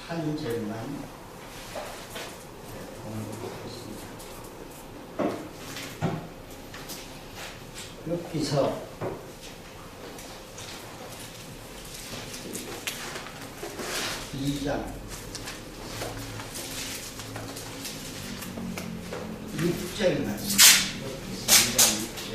한 절만 공부하겠습니다. 여기서 이 장 6절 말씀. 여기서 2장 6절.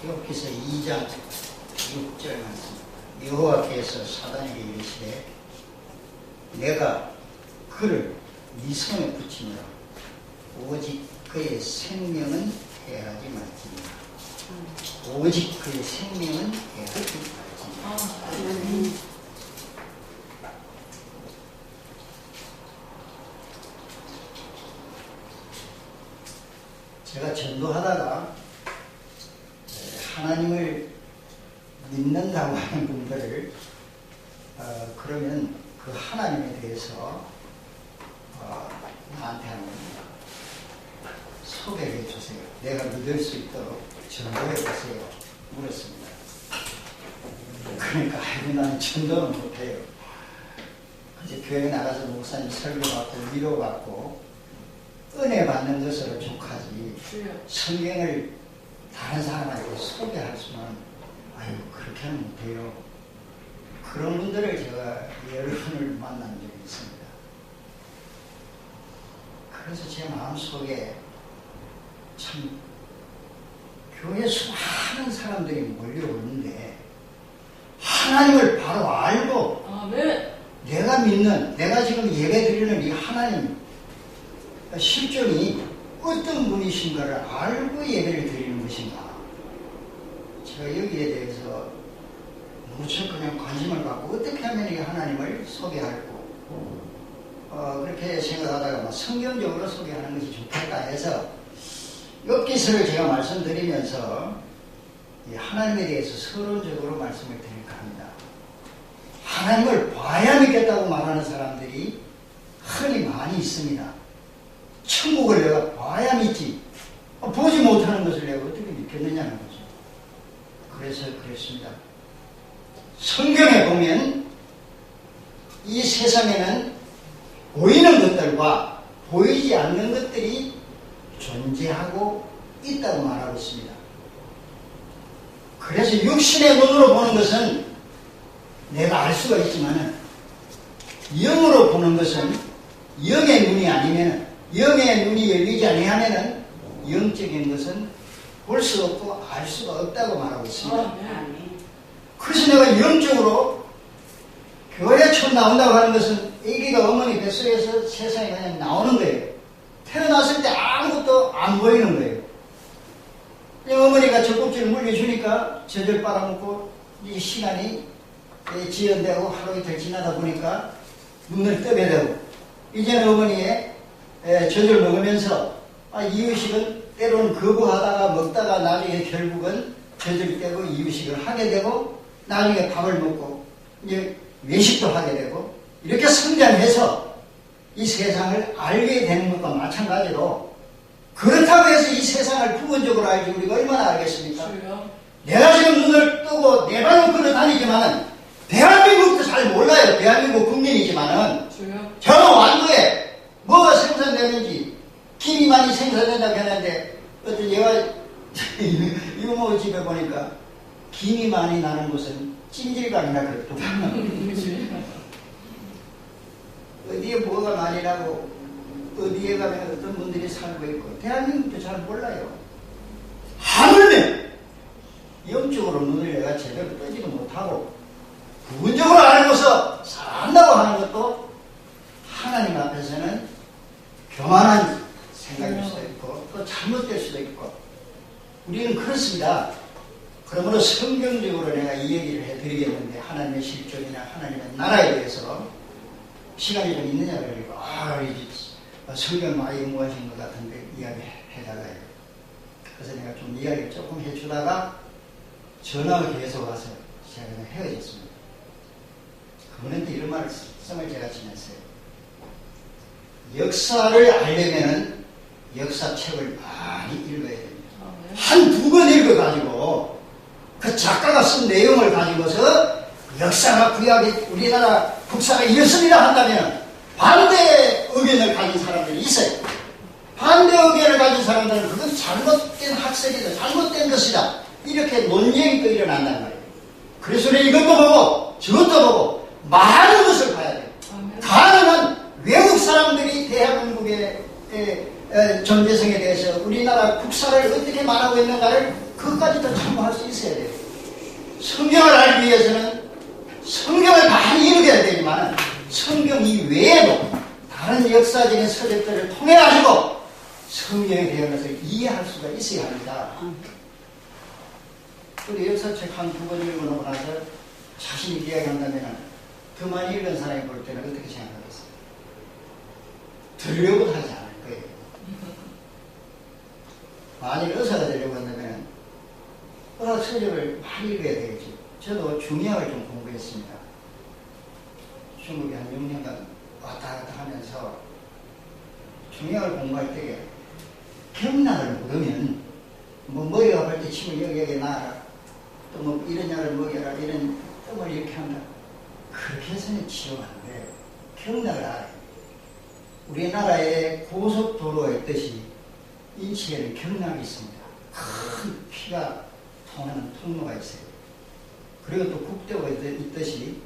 여기서 2장 6절 말씀. 여호와께서 사단에게 이르시되 내가 그를 네 손에 붙이므로 오직 그의 생명은 해하지 말지니라. 오직 그의 생명은 해하지 말지니라. 제가 전도하다가 하나님을 믿는다고 하는 분들을 그러면 그 하나님에 대해서 나한테 한번 소개해 주세요. 내가 믿을 수 있도록 전도해 보세요. 물었습니다. 그러니까 아이고 나는 전도는 못해요. 이제 교회 나가서 목사님 설교받고 위로받고 은혜 받는 것으로 족하지 성경을 다른 사람한테 소개할 수는 아유 그렇게 하면 못해요. 그런 분들을 제가 여러 분을 만난 적이 있습니다. 그래서 제 마음속에 참 교회 수많은 사람들이 몰려오는데 하나님을 바로 알고 아멘. 내가 믿는 내가 지금 예배 드리는 이 하나님 실존이 어떤 분이신가를 알고 예배를 드리는 것인가. 제가 여기에 대해서 무척 그냥 관심을 갖고 어떻게 하면 이 하나님을 소개할고 그렇게 생각하다가 성경적으로 소개하는 것이 좋겠다 해서 욥기서를 제가 말씀드리면서 이 하나님에 대해서 서론적으로 말씀을 드릴까 합니다. 하나님을 봐야 믿겠다고 말하는 사람들이 흔히 많이 있습니다. 천국을 내가 봐야 믿지 보지 못하는 것을 내가 어떻게 믿겠느냐는 거죠. 그래서 그렇습니다. 성경에 보면 이 세상에는 보이는 것들과 보이지 않는 것들이 존재하고 있다고 말하고 있습니다. 그래서 육신의 눈으로 보는 것은 내가 알 수가 있지만 영으로 보는 것은 영의 눈이 아니면 영의 눈이 열리지 아니하면 영적인 것은 볼 수 없고 알 수가 없다고 말하고 있습니다. 그래서 내가 영적으로 교회에 처음 나온다고 하는 것은 아기가 어머니 뱃속에서 세상에 그냥 나오는 거예요. 태어났을 때 아무것도 안 보이는 거예요. 그냥 어머니가 젖꼭지를 물려주니까 젖을 빨아먹고 이 시간이 지연되고 하루 이틀 지나다 보니까 눈을 뜨게 되고 이제는 어머니의 젖을 먹으면서 이유식은 때로는 거부하다가 먹다가 나중에 결국은 젖을 떼고 이유식을 하게 되고 나중에 밥을 먹고 이제 외식도 하게 되고 이렇게 성장해서 이 세상을 알게 되는 것과 마찬가지로 그렇다고 해서 이 세상을 부분적으로 알지 우리가 얼마나 알겠습니까? 주여. 내가 지금 눈을 뜨고 내 발로 걸어 다니지만은 대한민국도 잘 몰라요. 대한민국 국민이지만은 주여. 저는 완도에 뭐가 생산되는지 김이 많이 생산된다고 했는데 어떤 얘가 이모 집에 보니까 김이 많이 나는 곳은 찜질방이나 그렇더라고요. 어디에 뭐가 많이 나고 어디에 가면 어떤 분들이 살고 있고 대한민국도 잘 몰라요. 하물며 영적으로 눈을 내가 제대로 뜨지도 못하고 부분적으로 알고서 살아간다고 하는 것도 하나님 앞에서는 교만한 생각일 수도 있고 또 잘못될 수도 있고 우리는 그렇습니다. 그러므로 성경적으로 내가 이 얘기를 해드리겠는데 하나님의 실존이나 하나님의 나라에 대해서 시간이 좀 있느냐 그러니까 성경 많이 연구하신 것 같은데 이야기해달라요. 그래서 내가 좀 이야기를 조금 해주다가 전화가 계속 와서 제가 그냥 헤어졌습니다. 그분한테 이런 말씀을 제가 지냈어요. 역사를 알려면은 역사책을 많이 읽어야 됩니다. 한두 권 읽어가지고 그 작가가 쓴 내용을 가지고서 역사가 구약이 우리나라 국사가 이렇습니다 한다면 반대 의견을 가진 사람들이 있어요. 반대 의견을 가진 사람들은 그건 잘못된 학설이다, 잘못된 것이다, 이렇게 논쟁이 또 일어난단 말이에요. 그래서 우리 이것도 보고 저것도 보고 많은 것을 봐야 돼요. 가능한 외국 사람들이 대한민국의 존재성에 대해서 우리나라 국사를 어떻게 말하고 있는가를 그것까지도 참고할 수 있어야 돼요. 성경을 알기 위해서는 성경을 많이 읽어야 되지만 성경 이외에도 다른 역사적인 서적들을 통해 가지고 성경에 대한 것을 이해할 수가 있어야 합니다. 우리 역사책 한 두 번 읽어놓고 나서 자신이 이야기한다면 더 많이 읽은 사람이 볼 때는 어떻게 생각하겠어요? 들으려고 하지 않을 거예요. 만일 의사가 되려고 한다면 의학 서적을 많이 읽어야 되겠죠. 저도 중의학을 좀 공부했습니다. 중국에 한 6년간 왔다 갔다 하면서 중의학을 공부할 때 경락을 묻으면 뭐 머리가 아플 때 침을 여기에 놔라, 또 뭐 이런 약을 먹여라, 이런 뜸을 이렇게 한다, 그렇게 해서는 치료가 안 돼요. 경락을 알아요. 우리나라의 고속도로에 있듯이 인체에는 경락이 있습니다. 큰 피가 통하는 통로가 있어요. 그리고 또 국대가 있듯이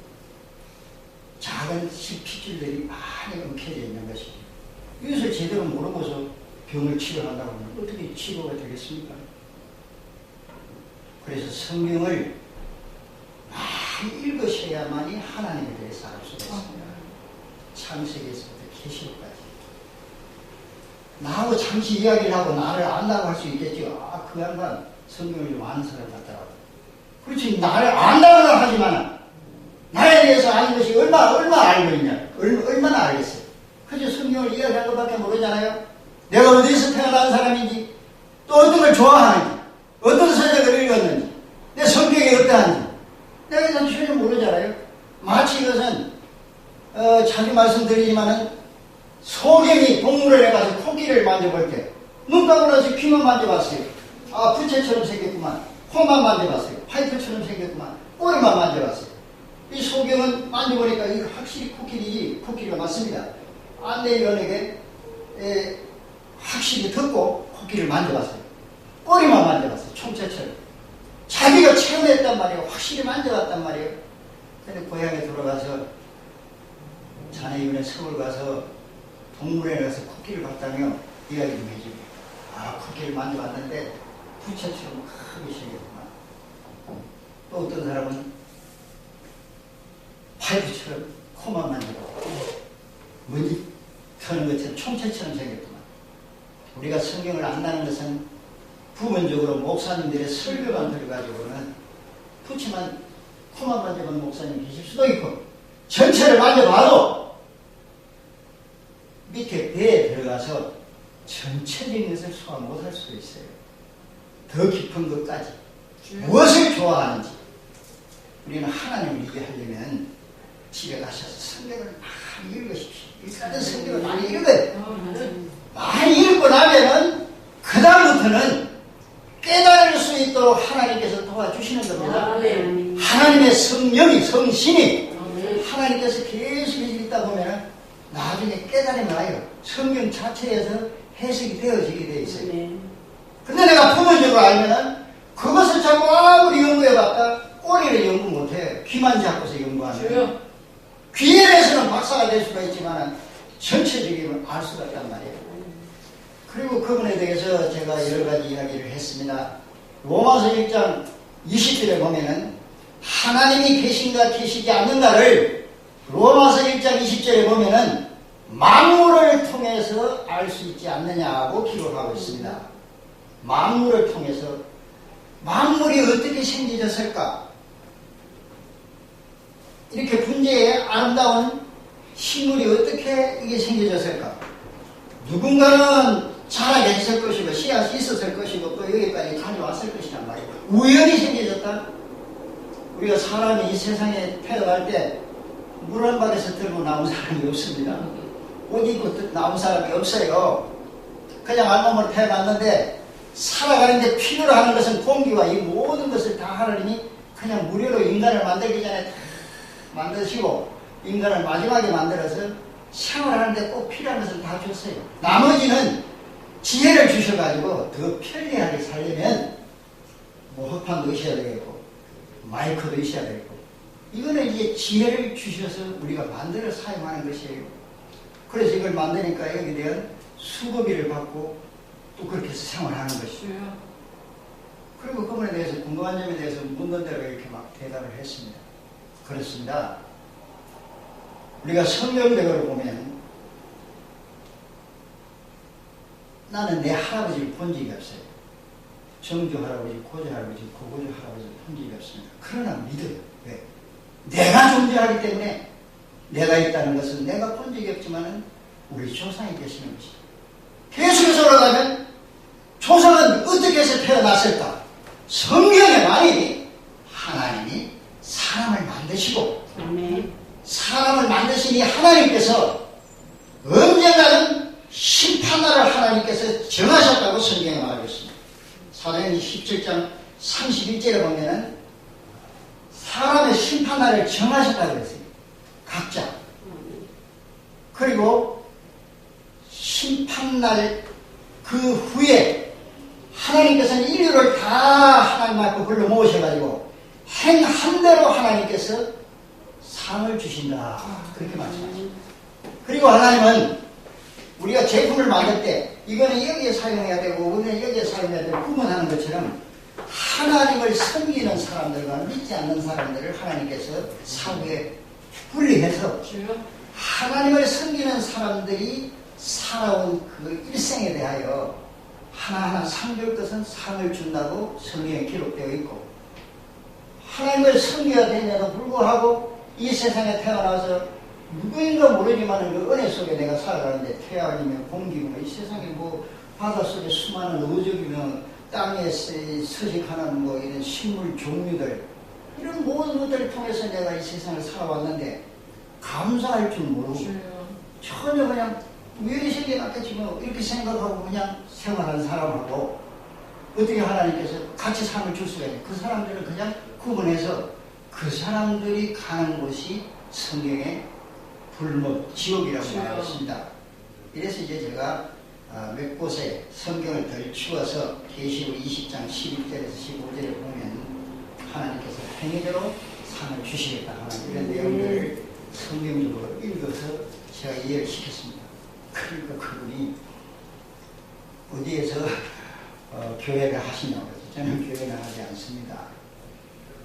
작은 핏줄들이 많이 엉켜져 있는 것이죠. 이것을 제대로 모르고서 병을 치료한다고 하면 어떻게 치료가 되겠습니까? 그래서 성경을 많이 읽으셔야만이 하나님에 대해서 알 수가 있습니다. 창세기에서부터 계시록까지. 나하고 잠시 이야기를 하고 나를 안다고 할 수 있겠죠. 아, 그 양반 성경을 좀 아는 사람 같더라고. 그렇지, 나를 안다고는 하지만 나에 대해서 아는 것이 얼마나 알고 있냐, 얼마나 알겠어요. 그저 성경을 이야기한 것밖에 모르잖아요. 내가 어디서 태어난 사람인지, 또 어떤 걸 좋아하는지, 어떤 서적을 읽었는지, 내 성격이 어떠한지 내가 이건 전혀 모르잖아요. 마치 이것은 자주 말씀드리지만은 소경이 동물원에 가서 코끼리를 만져볼 때 눈 감고 나서 귀만 만져봤어요. 아, 부채처럼 생겼구만. 코만 만져봤어요. 파이프처럼 생겼구만. 꼬리만 만져봤어요. 이 소경은 만져보니까 이거 확실히 코끼리가 맞습니다. 안내위원에게 확실히 듣고 코끼리를 만져봤어요. 꼬리만 만져봤어요. 총체처럼. 자기가 체험했단 말이에요. 확실히 만져봤단 말이에요. 근데 고향에 돌아가서 자네 이번에 서울 가서 동물원에 가서 코끼리를 봤다며 이야기 좀 해주고, 아, 코끼리를 만져봤는데 부채처럼 크게 생겼구만. 또 어떤 사람은 파이프처럼 코만 만져봤고 먼지 터는 것처럼 총체처럼 생겼구만. 우리가 성경을 안다는 것은 부분적으로 목사님들의 설교만 들어가지고는 부채만 코만 만져본 목사님 계실 수도 있고, 전체를 만져봐도 밑에 배에 들어가서 전체적인 것을 소화 못할 수도 있어요. 더 깊은 것까지 무엇을 좋아하는지. 우리는 하나님을 이해하려면 집에 가셔서 성경을 많이 읽으십시오. 일단은 성경을 많이 읽어요. 많이 읽고 나면은 그 다음부터는 깨달을 수 있도록 하나님께서 도와주시는 겁니다. 하나님의 성령이, 성신이 하나님께서 계속 읽다 보면 나중에 깨달음이 와요. 성경 자체에서 해석이 되어지게 되어 있어요. 근데 내가 부모적으로 알면은 그것을 자꾸 아무리 연구해봤다 꼬리를 연구 못해. 귀만 잡고서 연구하면 귀에 대해서는 박사가 될 수가 있지만 전체적인 알 수가 없단 말이에요. 그리고 그분에 대해서 제가 여러 가지 이야기를 했습니다. 로마서 1장 20절에 보면은 하나님이 계신가 계시지 않는가를 로마서 1장 20절에 보면은 만물을 통해서 알 수 있지 않느냐고 기록하고 있습니다. 만물을 통해서 만물이 어떻게 생겨졌을까? 이렇게 분재의 아름다운 식물이 어떻게 이게 생겨졌을까? 누군가는 자라게 했을 것이고 씨앗이 있었을 것이고 또 여기까지 가져왔을 것이란 말이에요. 우연히 생겨졌다? 우리가 사람이 이 세상에 태어날 때 물 한바퀴에서 들고 나온 사람이 없습니다. 옷 입고 나온 사람이 없어요. 그냥 알몸으로 태어났는데 살아가는데 필요로 하는 것은 공기와 이 모든 것을 다 하나님이 그냥 무료로 인간을 만들기 전에 다 만드시고 인간을 마지막에 만들어서 생활하는데 꼭 필요한 것을 다 줬어요. 나머지는 지혜를 주셔가지고 더 편리하게 살려면 뭐 흑판도 있어야 되겠고 마이크도 있어야 되겠고 이거는 이제 지혜를 주셔서 우리가 만들어 사용하는 것이에요. 그래서 이걸 만드니까 여기에 대한 수고비를 받고 또 그렇게 해서 생활하는 것이죠. 그리고 그 부분에 대해서 궁금한 점에 대해서 묻는 대로 이렇게 막 대답을 했습니다. 그렇습니다. 우리가 성경적으로 보면 나는 내 할아버지를 본 적이 없어요. 정조 할아버지, 고조 할아버지, 고고조 할아버지를 본 적이 없습니다. 그러나 믿어요. 왜? 내가 존재하기 때문에 내가 있다는 것은 내가 본 적이 없지만 우리 조상이 계시는 것이죠. 계속해서 올라가면 조상은 어떻게 해서 태어났을까? 성경에 많이 하나님이 사람을 만드시고 사람을 만드신 이 하나님께서 언젠가는 심판날을 하나님께서 정하셨다고 성경에 말하고 있습니다. 사도행전 17장 31절에 보면은 사람의 심판날을 정하셨다고 그랬어요. 각자. 그리고 심판날 그 후에 하나님께서는 인류를 다 하나님 앞에 불러 모으셔가지고 행한 대로 하나님께서 상을 주신다. 그렇게 말씀하십니다. 그리고 하나님은 우리가 제품을 만들 때 이거는 여기에 사용해야 되고 이거는 여기에 사용해야 되고 구분하는 것처럼 하나님을 섬기는 사람들과 믿지 않는 사람들을 하나님께서 사후에 분리해서 하나님을 섬기는 사람들이 살아온 그 일생에 대하여 하나하나 상 줄 것은 상을 준다고 성경에 기록되어 있고 하나님을 섬겨야 되냐도 불구하고 이 세상에 태어나서 누구인가 모르지만 그 은혜 속에 내가 살아가는데 태양이며 공기며 이 세상에 뭐 바닷속에 수많은 어족이며 땅에 서식하는 뭐 이런 식물 종류들 이런 모든 것들을 통해서 내가 이 세상을 살아왔는데 감사할 줄 모르고 전혀 그냥 왜 생겨났겠지 뭐 이렇게 생각하고 그냥 생활하는 사람하고 어떻게 하나님께서 같이 삶을 줄 수가 있냐. 그 사람들은 그냥 구분해서 그 사람들이 가는 곳이 성경에 불못 지옥이라고 말했습니다. 이래서 이제 제가 몇 곳에 성경을 덜 치워서 계시록 20장 11절에서 15절에 보면 하나님께서 행위대로 상을 주시겠다 하는 이런 내용들을 성경적으로 읽어서 제가 이해를 시켰습니다. 그러니까 그분이 어디에서 교회를 하시냐고 해서 저는 교회를 하지 않습니다.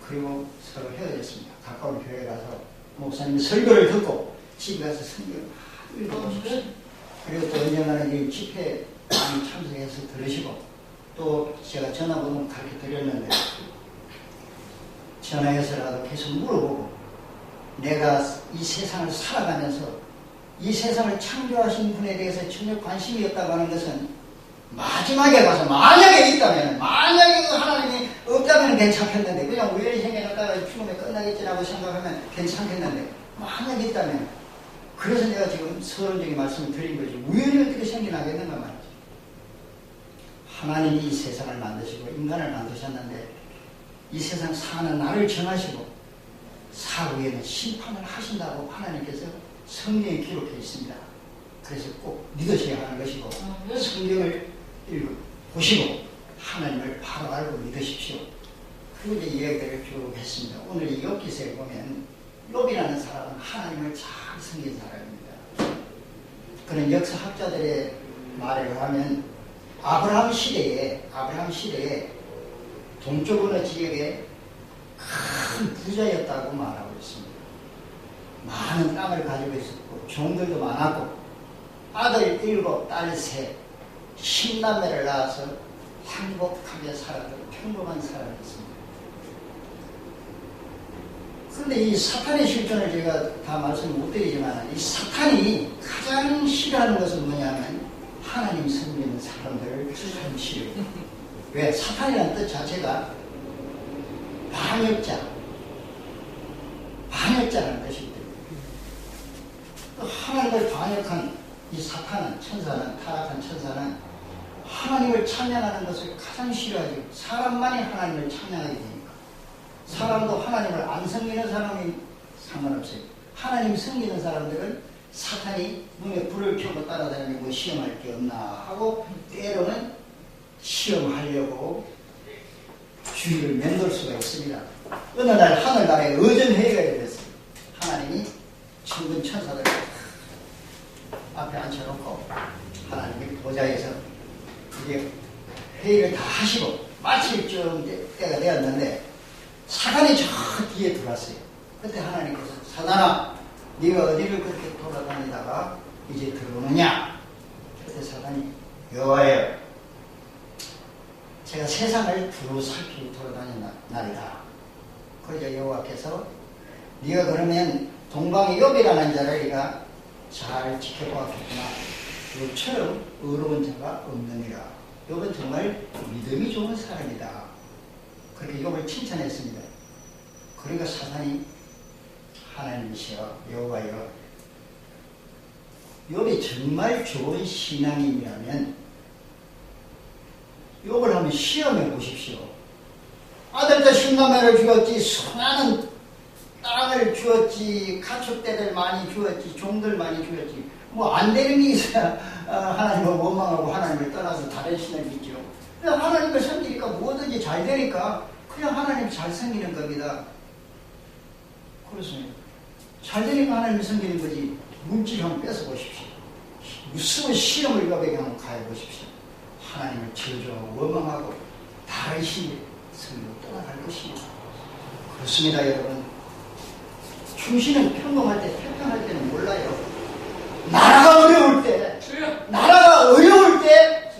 그리고 서로 헤어졌습니다. 가까운 교회 가서 목사님이 설교를 듣고 집에 가서 성경을 읽어보십시오. 그리고 또 언젠가는 이 집회 많이 참석해서 들으시고 또 제가 전화번호 가르쳐 드렸는데 전화해서라도 계속 물어보고 내가 이 세상을 살아가면서 이 세상을 창조하신 분에 대해서 전혀 관심이 없다고 하는 것은 마지막에 가서 만약에 있다면 만약에 그 하나님이 없다면 괜찮겠는데 그냥 우연히 생겨났다가 죽음에 끝나겠지라고 생각하면 괜찮겠는데 만약에 있다면 그래서 내가 지금 서론적인 말씀을 드린 거지 우연히 어떻게 생겨나겠는가 말이지. 하나님이 이 세상을 만드시고 인간을 만드셨는데 이 세상 사는 날을 정하시고 사후에는 심판을 하신다고 하나님께서 성경에 기록해 있습니다. 그래서 꼭 믿으셔야 하는 것이고 성경을 보시고 하나님을 바로 알고 믿으십시오. 그리고 이제 이야기를 쭉 했습니다. 오늘 이 욥기서에 보면 욥이라는 사람은 하나님을 잘 섬긴 사람입니다. 그런 역사학자들의 말에 의하면 아브라함 시대에 동쪽 어느 지역에 큰 부자였다고 말하고 있습니다. 많은 땅을 가지고 있었고 종들도 많았고 아들 7, 딸 3, 10남매를 낳아서 행복하게 살았던 평범한 사람이었습니다. 그런데 이 사탄의 실존을 제가 다 말씀 못 드리지만 이 사탄이 가장 싫어하는 것은 뭐냐면 하나님 섬기는 사람들을 참 싫어해요. 왜? 사탄이라는 뜻 자체가 반역자라는 뜻이기 때문에 하나님을 반역한 이 사탄은 천사는 타락한 천사는 하나님을 찬양하는 것을 가장 싫어하죠. 사람만이 하나님을 찬양하게 되니까. 사람도 하나님을 안 섬기는 사람이 상관없어요. 하나님 섬기는 사람들은 사탄이 눈에 불을 켜고 따라다니고 시험할 게 없나 하고 때로는 시험하려고 주의를 맴돌 수가 있습니다. 어느 날 하늘나라에 의전회의가 열렸어요. 하나님이 천군 천사들 앞에 앉혀놓고 하나님이 보좌에서 이제 회의를 다 하시고 마칠 쯤 때가 되었는데 사단이 저 뒤에 들어왔어요. 그때 하나님께서 사단아 네가 어디를 그렇게 돌아다니다가 이제 들어오느냐? 그때 사단이 여호와여 제가 세상을 두루 살피고 돌아다닌 날이다. 그러자 여호와께서 네가 그러면 동방의 욥이라는 자를 네가 잘 지켜보았겠구나. 욥처럼 의로운 자가 없느니라. 욥은 정말 믿음이 좋은 사람이다. 그렇게 욥을 칭찬했습니다. 그러니까 사탄이 하나님이시여 여호와여 욥이 정말 좋은 신앙인이라면 욥을 한번 시험해 보십시오. 아들과 신남매를 주었지 수많은 땅을 주었지 가축대들 많이 주었지 종들 많이 주었지 뭐 안 되는 게 있어야 하나님을 원망하고 하나님을 떠나서 다른 신을 믿죠. 그냥 하나님을 섬기니까 뭐든지 잘 되니까 그냥 하나님 잘 섬기는 겁니다. 그렇습니다. 잘 되니까 하나님을 섬기는 거지 물질 한번 뺏어보십시오. 무슨 시험을 여백에 한번 가해보십시오. 하나님을 저주하고 원망하고 다른 신을 섬기고 떠나갈 것입니다. 그렇습니다 여러분. 중신은 평범할 때 평평할 때는 몰라요. 나라가 어려울 때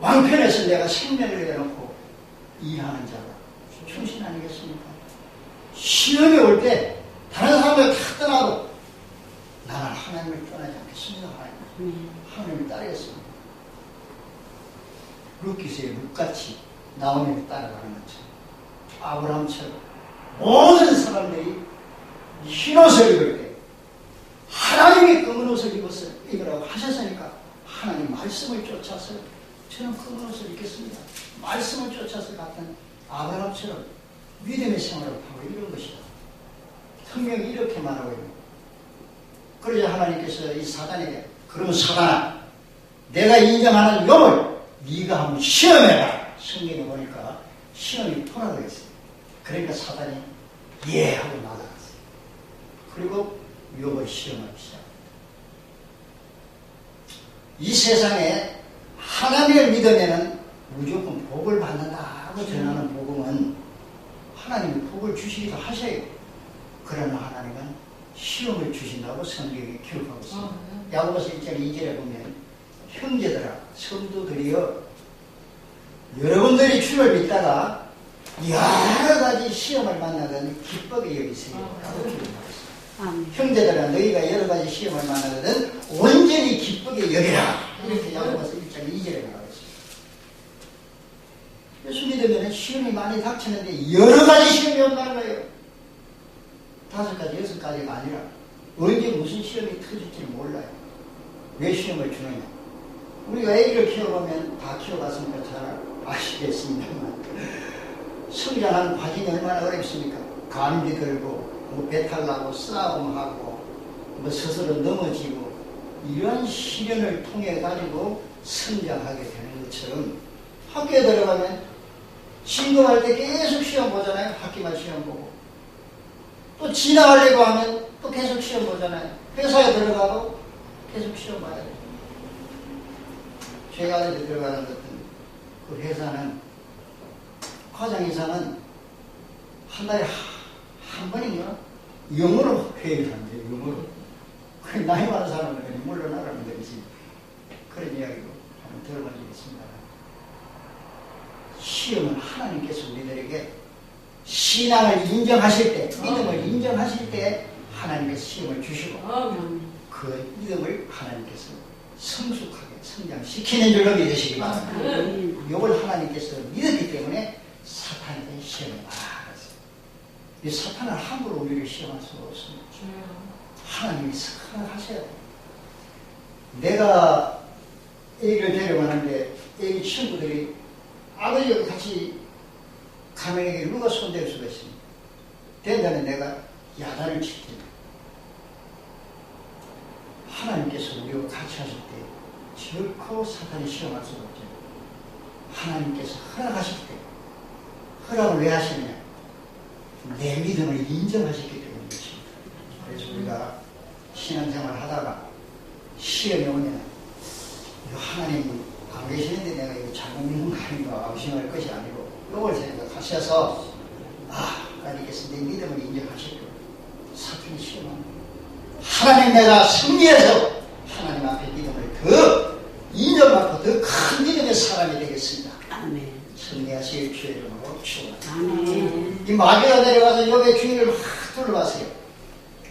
왕편에서 내가 생명을 내놓고 일하는 자가 충신 아니겠습니까? 시험이 올 때 다른 사람들 다 떠나도 나는 하나님을 떠나지 않겠습니다. 하나님을 따르겠습니다. 룻기서의 룻같이 나오미를 따라가는 것처럼 아브라함처럼 모든 사람들이 흰옷을 입을 때 하나님이 검은 옷을 입으라고 하셨으니까 하나님 말씀을 쫓아서 저는 검은 옷을 입겠습니다. 말씀을 쫓아서 같은 아브라함처럼 믿음의 생활을 하고 이런 것이다. 성경이 이렇게 말하고 있는 거예요. 그러자 하나님께서 이 사단에게 그러면 사단아 내가 인정하는 욥을 네가 한번 시험해봐. 성경에 보니까 시험이 통하고 있어요. 그러니까 사단이 예 하고 나가갔어요. 그리고 욥을 시험하기 시작합니다. 이 세상에 하나님을 믿으면 무조건 복을 받는다고 전하는 복음은 하나님이 복을 주시기도 하셔요. 그러나 하나님은 시험을 주신다고 성경에 기록하고 있습니다. 야고보서 1장 2절에 보면 형제들아 성도들이여 여러분들이 주를 믿다가 여러 가지 시험을 만나거든 기쁘게 여기세요. 라고 기록하고 있습니다. 형제들아 너희가 여러 가지 시험을 만나거든 온전히 기쁘게 여기라. 이렇게 야고보서 1장 2절에 나와 있습니다. 예수 믿으면 시험이 많이 닥치는데 여러 가지 시험이 온다는 거예요. 5가지, 6가지가 아니라 언제 무슨 시험이 터질지 몰라요. 왜 시험을 주느냐? 우리가 아이를 키워보면 다 키워봤으니까 잘 아시겠습니다만 성장하는 과정이 얼마나 어렵습니까? 감기 들고 뭐 배탈 나고 싸움하고 뭐 스스로 넘어지고 이런 시련을 통해 가지고 성장하게 되는 것처럼 학교에 들어가면 진급할 때 계속 시험 보잖아요. 학기만 시험 보고 또 지나가려고 하면 또 계속 시험 보잖아요. 회사에 들어가도 계속 시험 봐야 돼요. 제가 아들이 들어가는 어떤 그 회사는 과장 이상은 한 달에 한 번인가 영어로 회의를 한대요. 영어로. 그 나이 많은 사람은 물러나라는 거지. 그런 이야기로 한번 들어본 적이 있습니다. 시험은 하나님께서 우리들에게 신앙을 인정하실 때, 믿음을 인정하실 때 하나님께서 시험을 주시고 그 믿음을 하나님께서 성숙하게 성장시키는 줄로 믿으시기 바랍니다. 욥을 하나님께서 믿었기 때문에 사탄의 시험을 막았어요. 이 사탄은 함부로 우리를 시험할 수가 없습니다. 하나님이 선을 하셔야 돼요. 내가 애를 데려가는데 이 친구들이 아버지하고 같이 가면에게 누가 손댈 수가 있습니다. 된다면 내가 야단을 칠 테니 하나님께서 우리와 같이 하실 때 결코 사탄이 시험할 수가 없죠. 하나님께서 허락하실 때 허락을 왜 하시느냐? 내 믿음을 인정하셨기 때문이죠. 그래서 우리가 신앙생활 하다가 시험이 오면 하나님 안 계시는데 내가 이거 잘못 믿는 거 아닌가 의심할 것이 아니고 이걸 생각하셔서 하나님께서 내 믿음을 인정하시고 사탄이 시험합니다. 하나님 내가 승리해서 하나님 앞에 믿음을 더 인정받고 더 큰 믿음의 사람이 되겠습니다. 아멘. 승리하실 주의 이름으로 축원합니다. 아멘. 이 마귀가 내려가서 여기 주위를 막 둘러봤어요.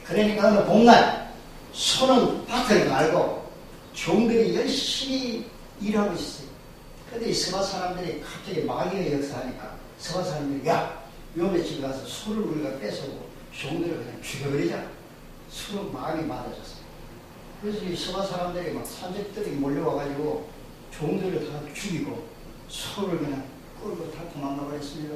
그러니까 어느 복날 손은 밭을 갈고 종들이 열심히 일하고 있어요. 근데 이 서바 사람들이 갑자기 마귀가 역사하니까 서바 사람들이 요배 집에 가서 소를 우리가 뺏어고 종들을 그냥 죽여버리자. 서로 마음이 맞아졌어요. 그래서 이 서바 사람들이 막 산적들이 몰려와가지고 종들을 다 죽이고 소를 그냥 끌고 다 도망가 버렸습니다.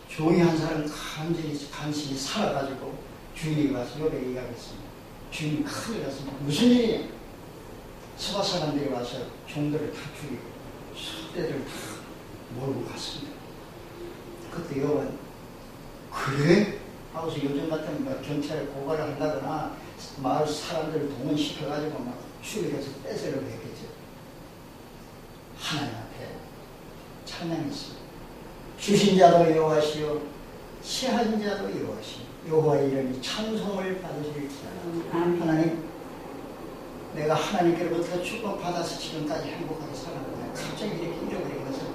종이 한 사람 간신히 살아가지고 주인이 와서 요배 얘기하겠습니다. 주인이 큰일 났습니다. 무슨 일이냐? 서바 사람들이 와서 종들을 다 죽이고 소떼들을 다 몰고 갔습니다. 그때 요은 그래? 하고서 요즘 같은 뭐 경찰에 고발을 한다거나 마을 사람들을 동원시켜가지고 막 추리해서 뺏으려고 했겠죠. 하나님 앞에 찬양했습니다. 주신 자도 여호와시요 취하신 자도 여호와시요 여호와의 이름이 찬송을 받으실지어다. 하나님, 내가 하나님께로부터 축복받아서 지금까지 행복하게 살았는데 갑자기 이렇게 잃어버린 것은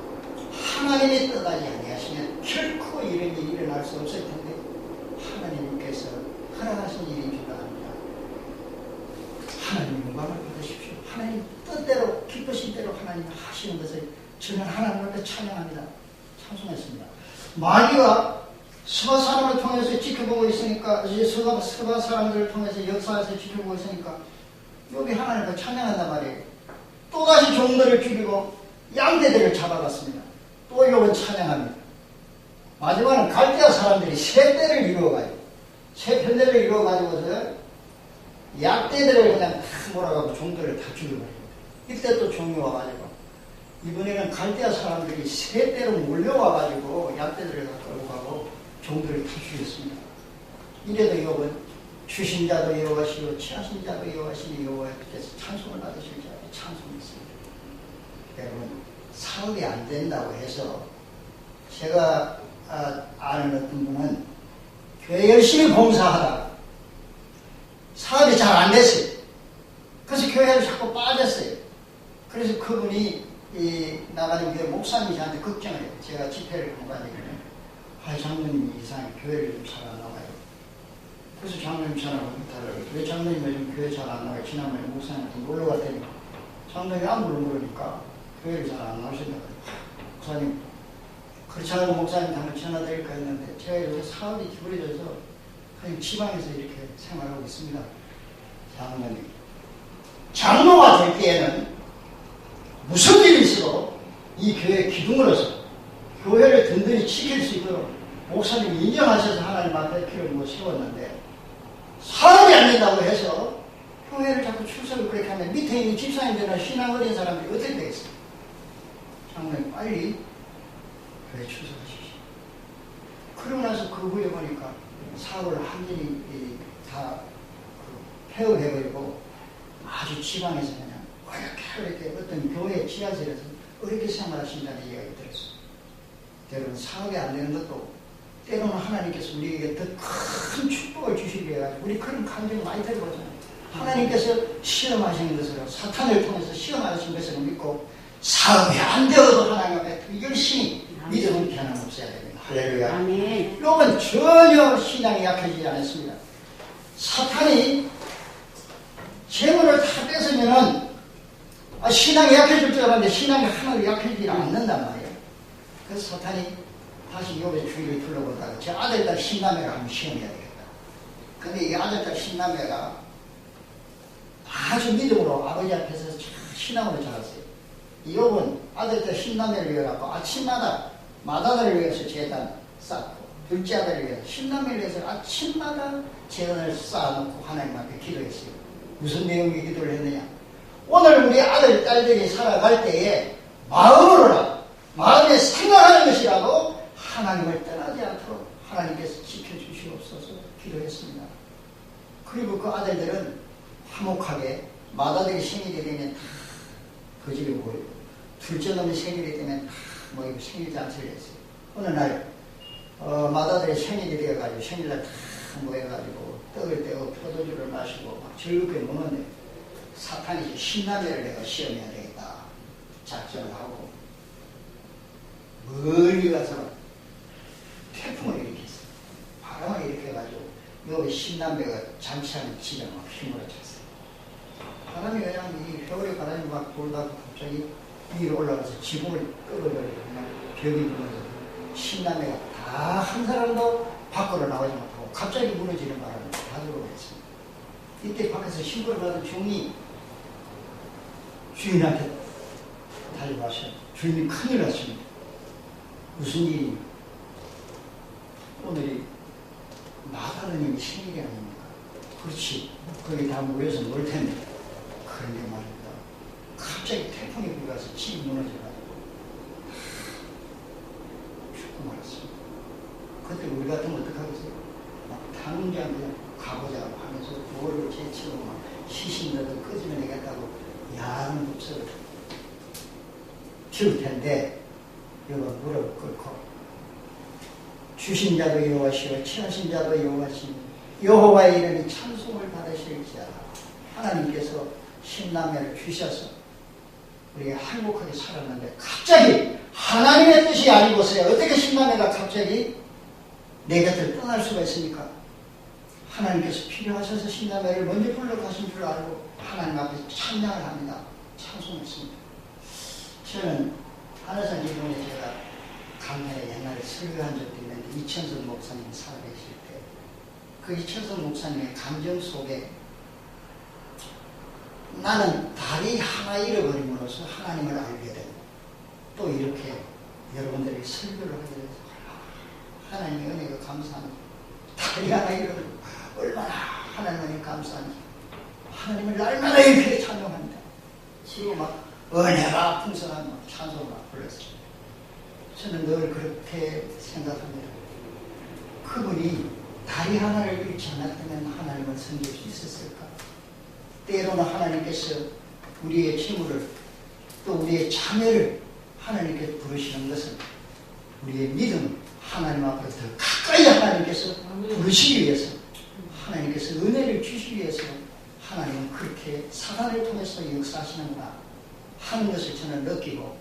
하나님의 뜻 하지 아니하시면 결코 이런 일이 일어날 수 없을 텐데 하나님께서 허락하신 일인 줄 압니다. 하나님 영광을 받으십시오. 하나님 뜻대로 기쁘신 대로 하나님 하시는 것을 저는 하나님 앞에 찬양합니다. 찬송했습니다. 마귀가 서바 사람을 통해서 지켜보고 있으니까 서바 사람들을 통해서 역사에서 지켜보고 있으니까 여기 하나님을 찬양한단 말이에요. 또다시 종들을 죽이고 양떼들을 잡아갔습니다. 또 이건 찬양합니다. 마지막은 갈대아 사람들이 세 떼를 이루어가지고 세 편대를 이루어가지고서 약대들을 그냥 다 몰아가고 종들을 다 죽여버립니다. 이때 또 종이 와가지고 이번에는 갈대아 사람들이 세 떼로 몰려와가지고 약대들을 다 끌고 가고 종들을 다 죽였습니다. 이래도 욥은 주신 자도 여호와시요 취하신 자도 여호와시니 여호와께서 찬송을 받으실 자도 찬송했습니다. 여러분, 사업이 안 된다고 해서 제가 아는 어떤 분은 교회 열심히 봉사하다가 사업이 잘 안 됐어요. 그래서 교회를 자꾸 빠졌어요. 그래서 그분이 나가는 교회 목사님이 저한테 걱정을 해요. 제가 집회를 공부하니까 장로님이 이상하게 교회를 좀 잘 안 나와요. 그래서 장로님 전화를 부탁을 왜 장로님 요즘 교회 잘 안 나와요? 지난번에 목사님한테 놀러 갔더니 장로님이 안부를 물으니까 교회를 잘 안 나오신다고 그래요. 목사님, 그렇지 않아도 목사님한테 한번 전화드릴까 했는데 제가 요새 사업이 기울어져서 그냥 지방에서 이렇게 생활하고 있습니다. 장로님, 장로가 될 때에는 무슨 일이 있어도 이 교회의 기둥으로서 교회를 든든히 지킬 수 있도록 목사님이 인정하셔서 하나님 앞에 길을 세웠는데 사업이 안 된다고 해서 교회를 자꾸 출석을 그렇게 하면 밑에 있는 집사님들이나 신앙 어린 사람들이 어떻게 되겠어요? 장로님, 빨리 교회 출석하십시오. 그러고 나서 그 후에 보니까 사업을 완전히 다 폐업해버리고 아주 지방에서 그냥 이렇게 어떤 교회 지하실에서 어렵게 생활하신다는 이야기가 들었어요. 여러분, 사업이 안 되는 것도 때로는 하나님께서 우리에게 더 큰 축복을 주시기 위해 우리 그런 감정 많이 들어보잖아요. 하나님께서 시험하시는 것으로 사탄을 통해서 시험하신 것을 믿고 사업이 안 되어도 하나님 앞에 더 열심히 믿음은 변함없어야 됩니다. 할렐루야. 아멘. 요건 전혀 신앙이 약해지지 않았습니다. 사탄이 재물을 다 뺏으면은 신앙이 약해질 줄 알았는데 신앙이 하나도 약해지지 않는단 말이에요. 그래서 사탄이 다시 욥의 주위를 둘러보다가 제 아들딸 신남매를 한번 시험해야 되겠다. 근데 이 아들딸 신남매가 아주 믿음으로 아버지 앞에서 신앙으로 자랐어요. 이업은 아들들 신남매를 위해서 아침마다 마다들을 위해서 제단 쌓고 둘째 아들을 위해서 신남매를 위해서 아침마다 제단을 쌓아놓고 하나님 앞에 기도했어요. 무슨 내용의 기도를 했느냐? 오늘 우리 아들 딸들이 살아갈 때에 마음에 생각하는 것이라도 하나님을 떠나지 않도록 하나님께서 지켜주시옵소서 기도했습니다. 그리고 그 아들들은 화목하게 마다들이 생일이 되면 다 그 집에 모이고 둘째 놈이 생일이 되면 다 모이고 생일 잔치를 했어요. 어느 날 마다들이 생일이 되어가지고 생일날 다 모여가지고 떡을 떼고 포도주를 마시고 막 즐겁게 노는데 사탄이 신남매를 내가 시험해야 되겠다 작전을 하고 멀리 가서 태풍을 일으켰어요. 바람을 일으켜가지고 여기 신남매가 잔치하는 집에 막 휘몰아쳤어요. 바람이 그냥 이 회오리 바람이 막 돌다가 갑자기 위로 올라가서 지붕을 끌어버리고 그냥 벽이 무너져서 신남매가 다 한 사람도 밖으로 나오지 못하고 갑자기 무너지는 바람을 다 들어오겠습니다. 이때 밖에서 신고를 받은 종이 주인한테 달려와서 주인이 큰일 났습니다. 무슨 일이 오늘이 마다르님이 생일이 아닙니까? 그렇지. 거기 다 모여서 놀 텐데. 그런데 말입니다. 갑자기 태풍이 불어서 집이 무너져가지고 죽고 말았습니다. 그때 우리 같으면 어떡하겠어요? 막 당장 그냥 가보자고 하면서 돌을 제치고 막 시신들도 끄집어내겠다고 야한 목소리를 피울 텐데 여러분 무릎 꿇고 주신 자도 여호와시오 취하신 자도 여호와시오 여호와의 이름이 찬송을 받으실지어다. 하나님께서 신남매를 주셔서 우리가 행복하게 살았는데 갑자기 하나님의 뜻이 아니고서야 어떻게 신남매가 갑자기 내 곁을 떠날 수가 있습니까? 하나님께서 필요하셔서 신남매를 먼저 불러가신 줄 알고 하나님 앞에 찬양을 합니다. 찬송했습니다. 저는 하늘산 기도원에 제가 강연에 옛날에 설교한 적도 있는데 이천선 목사님 살아계실 때 그 이천선 목사님의 감정 속에 나는 다리 하나 잃어버림으로써 하나님을 알게 되고 또 이렇게 여러분들이 설교를 하게 돼서 하나님의 은혜가 감사합니다. 다리 하나 잃어버리고 얼마나 하나님의 감사한지 하나님을 날마다 이렇게 찬송합니다. 지금 막 은혜가 풍성한 찬송을 막 불렀어요. 저는 늘 그렇게 생각합니다. 그분이 다리 하나를 잃지 않았다면 하나님을 섬길 수 있었을까? 때로는 하나님께서 우리의 재물을 또 우리의 자녀를 하나님께서 부르시는 것은 우리의 믿음 하나님 앞으로 더 가까이 하나님께서 부르시기 위해서 하나님께서 은혜를 주시기 위해서 하나님은 그렇게 사단을 통해서 역사하시는구나 하는 것을 저는 느끼고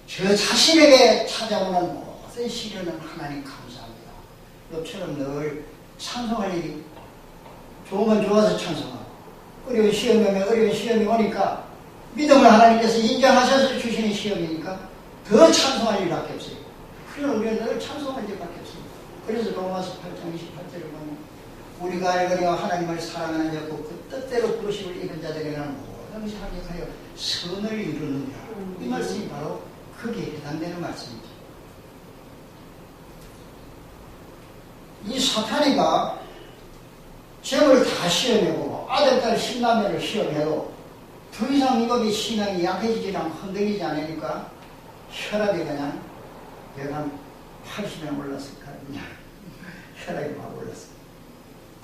저 자신에게 찾아오는 모든 시련은 하나님 감사합니다. 너처럼 늘 찬송할 일이 좋으면 좋아서 찬송하고 어려운 시험이 오면 어려운 시험이 오니까 믿음을 하나님께서 인정하셔서 주시는 시험이니까 더 찬송할 일밖에 없어요. 그러나 우리는 늘 찬송할 일밖에 없습니다. 그래서 로마서 8장 28절을 보면 우리가 알거니와 하나님을 사랑하는 자고 그 뜻대로 부르심을 입은 자들에게는 모든 것이 합력하여 선을 이루느니라. 이 말씀이 바로 거기에 해당되는 말씀이죠. 이 사탄이가 죄를 다 시험해보고 아들, 딸, 신남매를 시험해도 더 이상 이것이 신앙이 약해지지 않고 흔들리지 않으니까 혈압이 그냥 내가 80에 올랐을까 그냥 혈압이 막 올랐어.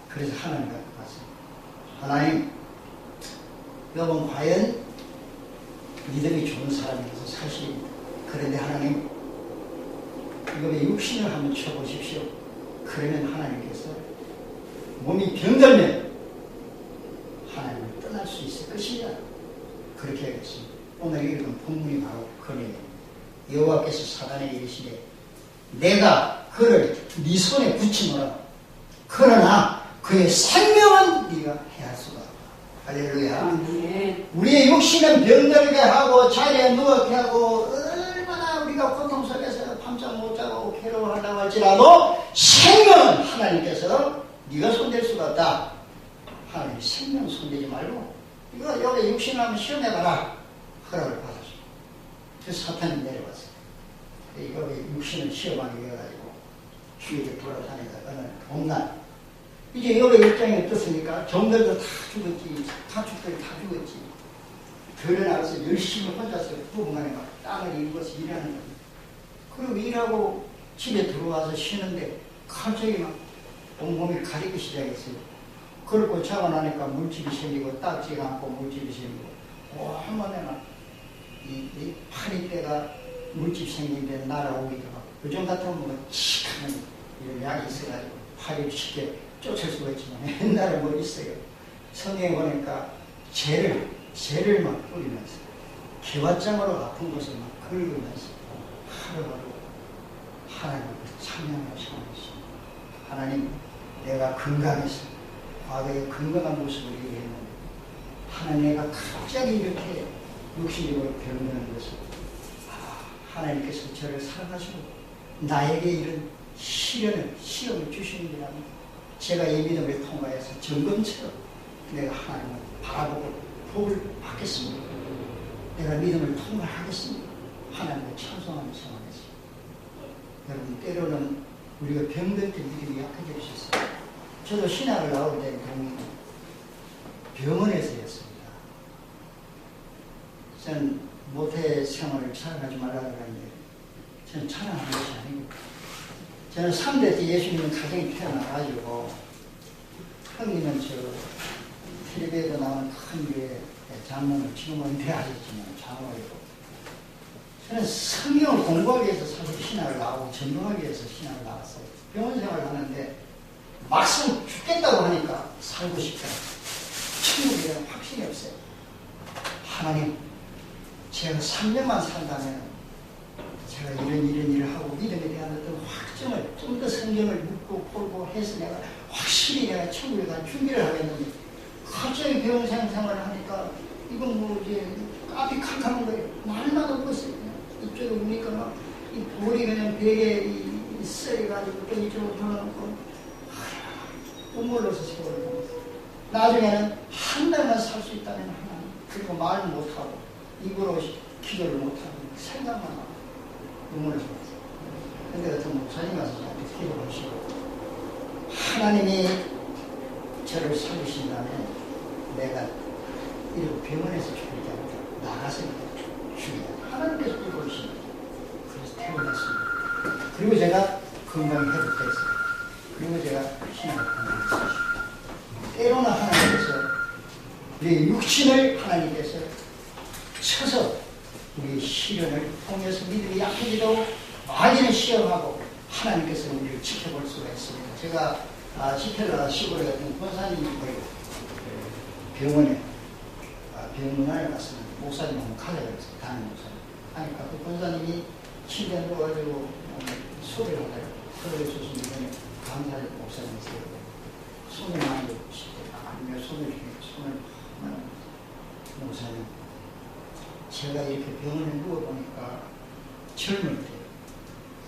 그래서 하나님 갖고 갔습니다. 하나님, 여러분 과연 믿음이 좋은 사람이라서 사실입니다. 그런데 하나님, 이거에 육신을 한번 쳐보십시오. 그러면 하나님께서 몸이 병들면 하나님을 떠날 수 있을 것이냐 그렇게 하겠습니다. 오늘 읽은 본문이 바로 그네요. 여호와께서 사단에 이르시되 내가 그를 네 손에 붙이노라. 그러나 그의 생명은 네가 해할 수가 없다. 할렐루야. 우리의 육신은 병들게 하고 자리에 누웠게 하고 얼마나 우리가 고통 속에서 밤잠 못 자고 괴로워하려고 할지라도 생명은 하나님께서 네가 손댈 수가 없다. 하나님 생명 손대지 말고 이거 여기 육신을 한번 시험해봐라. 허락을 받았습니다. 그 사탄이 내려왔어요. 여기 육신을 시험하게 해가지고 주위에 돌아다니다가 어느 봄날 이제 여기 입장이 어떻습니까? 정들도 다 죽었지, 가축들이 다 죽었지. 들에 나가서 열심히 혼자서 부부간에 막 땅을 일궈서 일하는 거예요. 그리고 일하고 집에 들어와서 쉬는데 갑자기 막 온몸이 가리기 시작했어요. 그렇고 자고 나니까 물집이 생기고 딱지가 않고 물집이 생기고 한번에 막 이 파리떼가 물집 생기는데 날아오기도 하고 요즘 같으면 뭐 칙하면 이런 약이 있어가지고 파리를 쉽게 쫓을 수가 있지만 옛날에 뭐 있어요. 성경에 보니까 죄를 막 뿌리면서 기왓장으로 아픈 곳을 막 긁으면서 하루하루 하나님을 찬양하고 생각했습니다. 하나님, 내가 건강해서 과거에 건강한 모습을 얘기했는데 하나님, 내가 갑자기 이렇게 육신적으로 병드는 것을 하나님께서 저를 사랑하시고 나에게 이런 시험을 주시는이라면 제가 이 믿음을 통과해서 점검처럼 내가 하나님을 바라보고 복을 받겠습니다. 내가 믿음을 통과하겠습니다. 하나님을 찬송하며 생각했습니다. 여러분, 때로는 우리가 병들 때 믿음이 약해질 수 있어요. 저도 신학을 나올 때 병원에서였습니다. 저는 모태 생활을 찬양하지 말라고 하는데 저는 찬양하는 것이 아니고 저는 3대 때 예수님은 가정이 태어나가지고 형님은 저 텔레비에도 나오는 큰 교회 장로를 지금은 은퇴하셨지만 장로이고 저는 성경을 공부하기 위해서 사실 신학을 나오고 전도하기 위해서 신학을 나왔어요. 병원 생활을 하는데 막상 죽겠다고 하니까 살고 싶다. 천국에 대한 확신이 없어요. 하나님, 제가 3년만 산다면 제가 이런 일을 하고 믿음에 대한 어떤 확정을 좀 더 성경을 묻고 풀고 해서 내가 확실히 내가 천국에 갈 준비를 하겠는데 갑자기 병원 생활을 하니까 이건 뭐 이제 앞이 캄캄한 거예요. 말만 없었어요. 이쪽에 오니까 막 이 볼이 그냥 벽에 이 썰어가지고 또 이쪽으로 돌아놓고 눈물로서 세월을 보냈어요. 나중에는 한 달만 살 수 있다면 하나님, 그리고 말 못하고 입으로 기도를 못하고 생각만 하고 눈물을 보냈어요. 근데 어떤 목사님 와서 저한테 기도하시고 하나님이 저를 살리신다면 내가 이렇게 병원에서 죽이지 않고 나가서 죽이자. 하나님께서 이루어주십니다. 그래서 태어났습니다. 그리고 제가 건강히 회복됐어요. 그리고 제가 신앙을 건강했습니다. 때로는 하나님께서 우리 육신을 하나님께서 쳐서 우리 시련을 통해서 믿음이 약해지도록 많이는 시험하고 하나님께서 우리를 지켜볼 수가 있습니다. 제가 지켈라 시골에 같은 권사님이 병원에 병문안에 갔습니다. 목사님 한번 가자 그랬어요. 담임 목사님. 하니까 그 권사님이 침대에 누워가지고 소리를 하다가 그러게 좋습니다. 감사할 목사님이세요. 손을 많이 짚고 아니면 손을 목사님, 제가 이렇게 병원에 누워보니까 젊을 때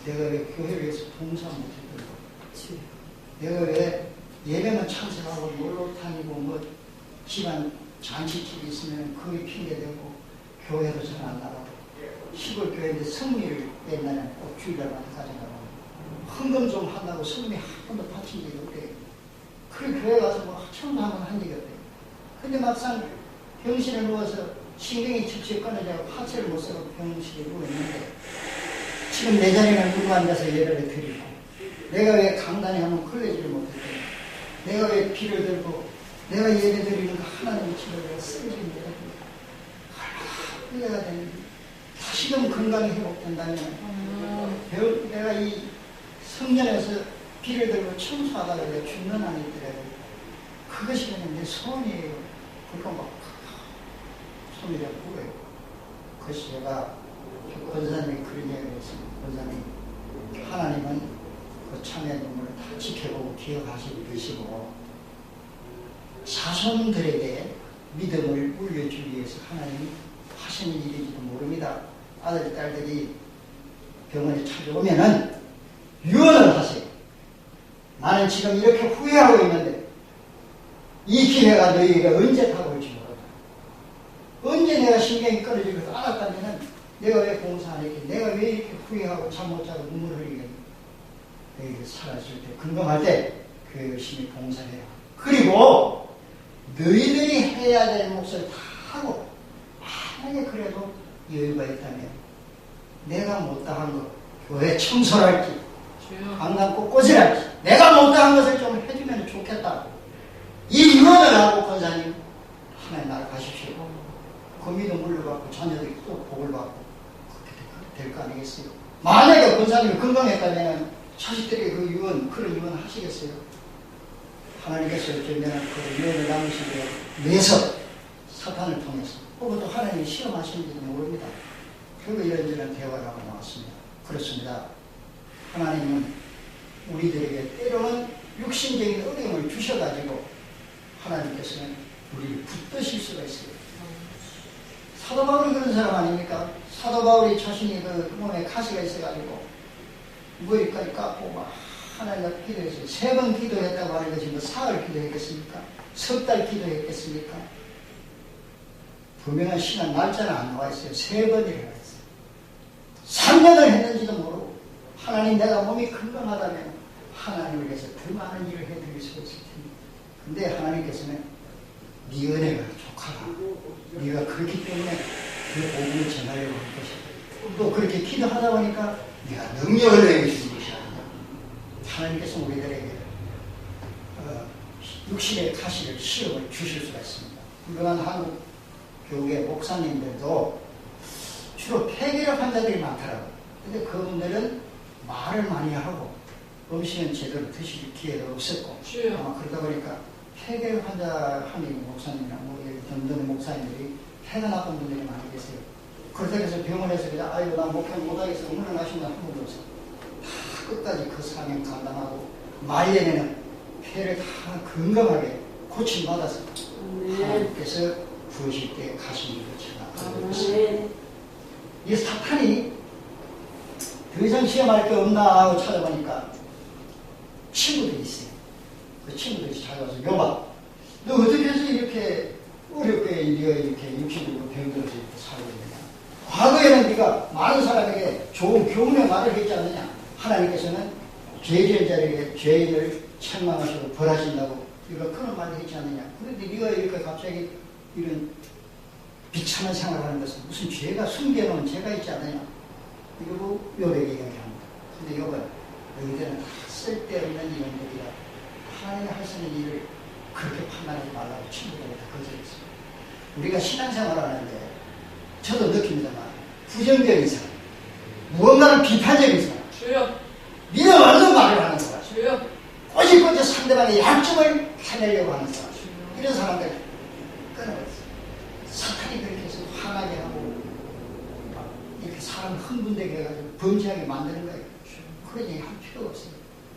내가 왜 교회를 위해서 봉사 못했던 내가 왜 예배만 참석하고 놀러 다니고 뭐 집안 잔치집이 있으면 그게 핑계대고 교회도 잘 안 나가고 시골 교회인데 성미를 옛날에는 꼭 주일날만 가져가고 헌금 좀 한다고 성미 한 번도 바친 적이 없대요. 그 교회 가서 뭐 청소하면 한 적이 없대요. 근데 막상 병실에 누워서 신경이 직접 끊어져서 하체를 못 쓰고 병실에 누워있는데 지금 내 자리는 누구 앉아서 예배를 드리고 내가 왜 강단에 하면 걸레질을 못했대. 내가 왜 비를 들고 내가 예배 드리는 거 하나님의 집을 내가 쓰러집니다. 흘려야 되는데 다시금 건강이 회복된다면 내가 이 성전에서 비를 들고 청소하다가 내가 죽는 한이 있더라고요. 그것이 그냥 내 소원이에요. 그러니까 막 소리가 부어요. 그것이 제가 권사님이 그런 얘기를 했습니다. 권사님, 하나님은 그 참의 눈물을 다 지켜보고 기억하시고 계시고 자손들에게 믿음을 물려주기 위해서 하나님이 하시는 일인지도 모릅니다. 아들, 딸들이 병원에 찾아오면은 유언을 하세요. 나는 지금 이렇게 후회하고 있는데 이 기회가 너희에게 언제 다가올지 모르다. 언제 내가 신경이 끊어지고 알았다면 내가 왜 봉사 안 했겠니? 내가 왜 이렇게 후회하고 잠 못 자고 눈물 흘리겠니? 너희들 살아있을 때, 건강할 때, 그 열심히 봉사해라. 그리고, 너희들이 해야 될 몫을 다 하고, 만약에 그래도 여유가 있다면, 내가 못다한 거, 교회 청소할지, 강남 곳곳을 할지, 내가 못다한 것을 좀 해주면 좋겠다. 이 유언을 하고 권사님, 하나님 나라 가십시오. 거미도 물려받고, 자녀들이 또 복을 받고, 될 거 아니겠어요? 만약에 권사님이 건강했다면 자식들이 그 유언, 그런 유언 하시겠어요? 하나님께서 어쩌면 그 유언을 남으시게 위해서 사탄을 통해서 혹은 또 하나님이 시험하시는지도 모릅니다. 그리고 이런저런 대화를 하고 나왔습니다. 그렇습니다. 하나님은 우리들에게 때로는 육신적인 어려움을 주셔가지고 하나님께서는 우리를 붙드실 수가 있어요. 사도 바울이 그런 사람 아닙니까? 사도 바울이 자신이 그 몸에 가시가 있어가지고 머리까지 깎고 막 하나님 앞에 기도했어요. 3번 기도했다고 하는 것이 뭐 사흘 기도했겠습니까? 석 달 기도했겠습니까? 분명한 시간 날짜는 안 나와 있어요. 3번이라고 했어요. 3년을 했는지도 모르고 하나님 내가 몸이 건강하다면 하나님을 위해서 더 많은 일을 해드릴 수가 있을 텐데 근데 하나님께서는 네 은혜가 족하다. 네가 그렇기 때문에 그 복음을 전하려고 할 것이다. 또 그렇게 기도하다 보니까 네가 능력을 내주신 것이야. 하나님께서 우리들에게 육신의 가시를 시험을 주실 수가 있습니다. 그러한 한국 교회 목사님들도 주로 폐결핵 환자들이 많더라고요. 근데 그분들은 말을 많이 하고 음식은 제대로 드실 기회가 없었고 아마 그러다 보니까 폐결핵 환자 하는 목사님이나 던드는 목사님들이 폐가 나쁜 분들이 많이 계세요. 그렇다고 해서 병원에서 그냥 아이고 나 목회 못하겠어 물러나신다 한 분도 없어요. 다 끝까지 그 사명 감당하고 말년에는 폐를 다 건강하게 고침받아서 하나님께서 부으실 때 가시는 것을 알고 있습니다. 이 사탄이 더 이상 시험할 게 없나 하고 찾아보니까 친구들이 있어요. 그 친구들이 찾아와서 여봐 너 어떻게 해서 이렇게 어렵게 네가 이렇게 육신으로 병들어서 이렇게 살고 있느냐. 과거에는 네가 많은 사람에게 좋은 교훈의 말을 했지 않느냐. 하나님께서는 죄지은 자에게 죄인을 책망하시고 벌하신다고 네가 그런 말을 했지 않느냐. 그런데 네가 이렇게 갑자기 이런 비참한 생활을 하는 것은 무슨 죄가 숨겨놓은 죄가 있지 않느냐. 이러고 요렇게 이야기합니다. 근데 여보 너희들은 다 쓸데없는 이론들이라 하나님이 하시는 일을 그렇게 판단하지 말라고 친구들이 다 거절했습니다. 우리가 신앙생활을 하는데 저도 느낍니다만 부정적인 사람, 무언가를 비판적인 사람, 주여. 믿음 없는 말을 하는 사람, 주여. 꼬집꼬집 상대방의 약점을 해내려고 하는 사람, 이런 사람들 끊어버렸어요. 사탄이 그렇게 해서 화나게 하고 막 이렇게 사람을 흥분되게 해가지고 범죄하게 만드는 거예요. 그런 얘기 할 필요가 없어요.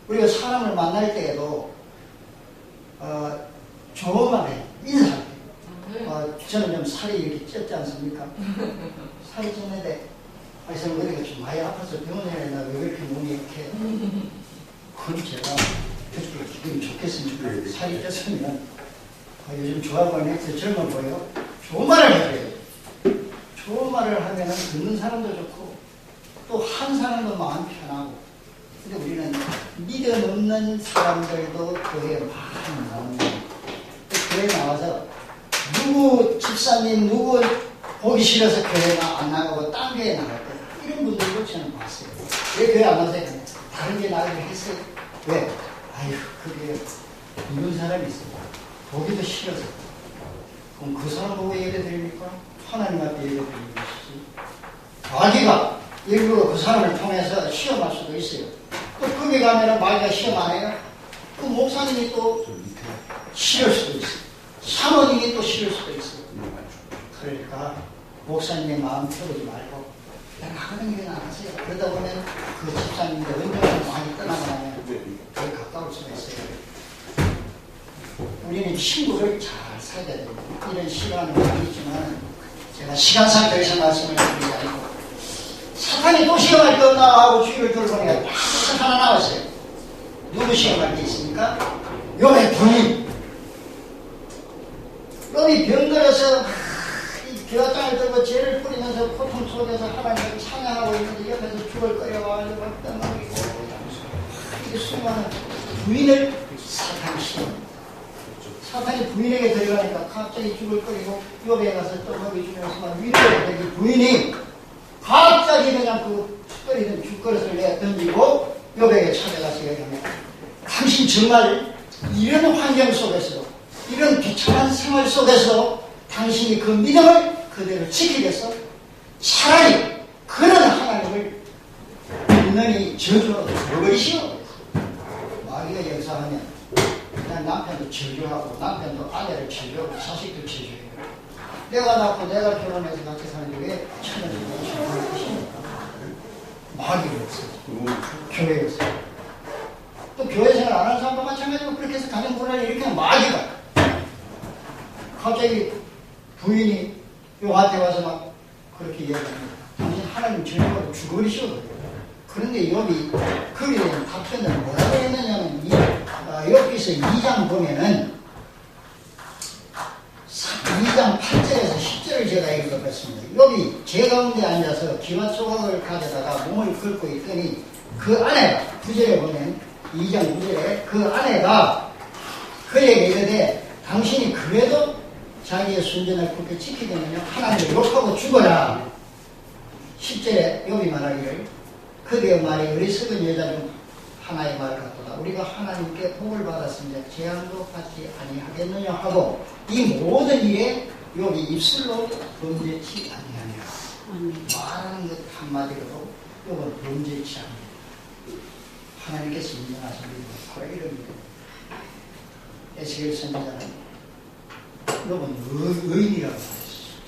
우리가 사람을 만날 때에도 좋은 말에 인사할 때 저는 좀 살이 이렇게 쪘지 않습니까? 살이 쪘는데 아니 머리가 좀 많이 아파서 병원에 갔나 왜 이렇게 몸이 이렇게 그건 제가 기분이 좋겠으면 좋겠어요. 살이 쪘으면 요즘 좋아 보이네 젊어 보여. 좋은 말을 해줘요. 좋은 말을 하면 듣는 사람도 좋고 또 한 사람도 마음 편하고. 근데 우리는 믿음 없는 사람들도 교회에 많이 나오는 거예요. 교회에 나와서 누구 집사님 누구 보기 싫어서 교회 안 나가고 딴 교회 나갈 때 이런 분들도 저는 봤어요. 왜 교회 안 와서 다른 교회 나가기로 했어요. 왜? 아휴 그게 이런 사람이 있어요. 보기도 싫어서. 그럼 그 사람 보고 예배 드립니까? 하나님 앞에 예배 드리는 것이지. 마귀가 일부러 그 사람을 통해서 시험할 수도 있어요. 또 거기 가면은 마귀가 시험 안 해요? 그 목사님이 또 싫을 수도 있어요. 사모님이 또 싫을 수도 있어요. 그러니까 목사님의 마음 태우지 말고 그냥 하는 길은 안 하세요. 그러다 보면 그 집사님들 은정을 많이 떠나고 나면 되게 가까울 수가 있어요. 우리는 친구를 잘 사귀어야 됩니다. 이런 시간은 많이 있지만 제가 시간상 더 이상 말씀을 드리지 않고 사탄이 또 시험할 게 없나 하고 주의를 들어보니까 딱 하나 나왔어요. 누구 시험할 게 있습니까? 욥의 부인. 욥이 병들어서 이 겨장을 들고 죄를 뿌리면서 고통 속에서 앞에서 하나님을 찬양하고 있는데 옆에서 죽을 끓여가지고 떠먹이고 이게 수많은 부인을 사탄이 시킵니다. 사탄이 부인에게 들어가니까 갑자기 죽을 끓이고 욥에 가서 떠먹여주면서 막 위로를 되기 부인이 갑자기 그냥 그 끓이던 죽그릇을 내어 던지고 욥에게 찾아가서 얘기합니다. 당신 정말 이런 환경 속에서 이런 비참한 생활 속에서 당신이 그 믿음을 그대로 지키겠어? 차라리 그런 하나님을 믿느니 저주하고 죽어버리시오. 마귀가 역사하면 그냥 남편도 저주하고 남편도 아내를 저주하고 자식도 저주해요. 내가 낳고 내가 결혼해서 같이 사는데 왜 천연을 저주할 것입니까? 마귀였어요. 교회였어요. 또 교회 생활 안 하는 사람도 마찬가지고 그렇게 해서 가정 불안을 일으키는 마귀가 갑자기 부인이 요한테 와서 막 그렇게 얘기합니다. 당신 하나님 저주하고 죽어버리시오. 그런데 욥이 거기에 대한 답변을 뭐라고 했느냐면 욥기서 2장 보면은 2장 8절에서 10절을 제가 읽어봤습니다. 욥이 제 가운데 앉아서 기와 조각을 가져다가 몸을 긁고 있더니 그 아내가 9절에 보면 2장 9절에 그 아내가 그에게 이르되 당신이 그래도 자기의 순전을 그렇게 지키겠느냐 하나님을 욕하고 죽어라. 10절에 욥이 말하기를 그대의 말이 어리석은 여자 중 하나의 말 같도다. 우리가 하나님께 복을 받았으면 재앙도 받지 아니하겠느냐 하고 이 모든 일에 욥이 입술로 범죄치 아니하냐. 말하는 것 한마디로 욥은 범죄치 않느냐. 하나님께서 인정하십니다. 바로 이런 믿음. 에스겔 선지자는 욥은 의인이라고 말했어요.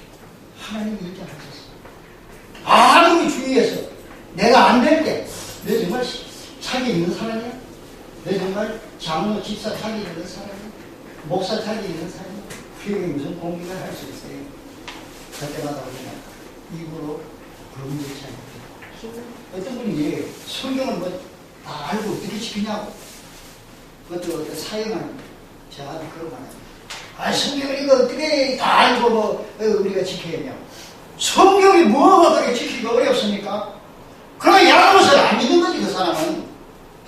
하나님이 인정하셨어요. 아무리 주위에서 내가 안 될 때 너 정말 차기 있는 사람이야? 너 정말 장로 집사 차기 있는 사람이야? 목사 차기 있는 사람이야? 그게 무슨 공격을 할 수 있어요? 그때마다 우리는 입으로 범죄치 않고 어떤 분이 얘기해요. 성경을 뭐 다 알고 어떻게 지키냐고. 그것도 어떤 사형하는 저한테 그런 말 해요. 성경을 이거 어떻게 다 알고 뭐 우리가 지켜야 하냐. 성경이 뭐가 그렇게 지키기가 어렵습니까? 그러면 야고보서를 안 믿는 거지. 그 사람은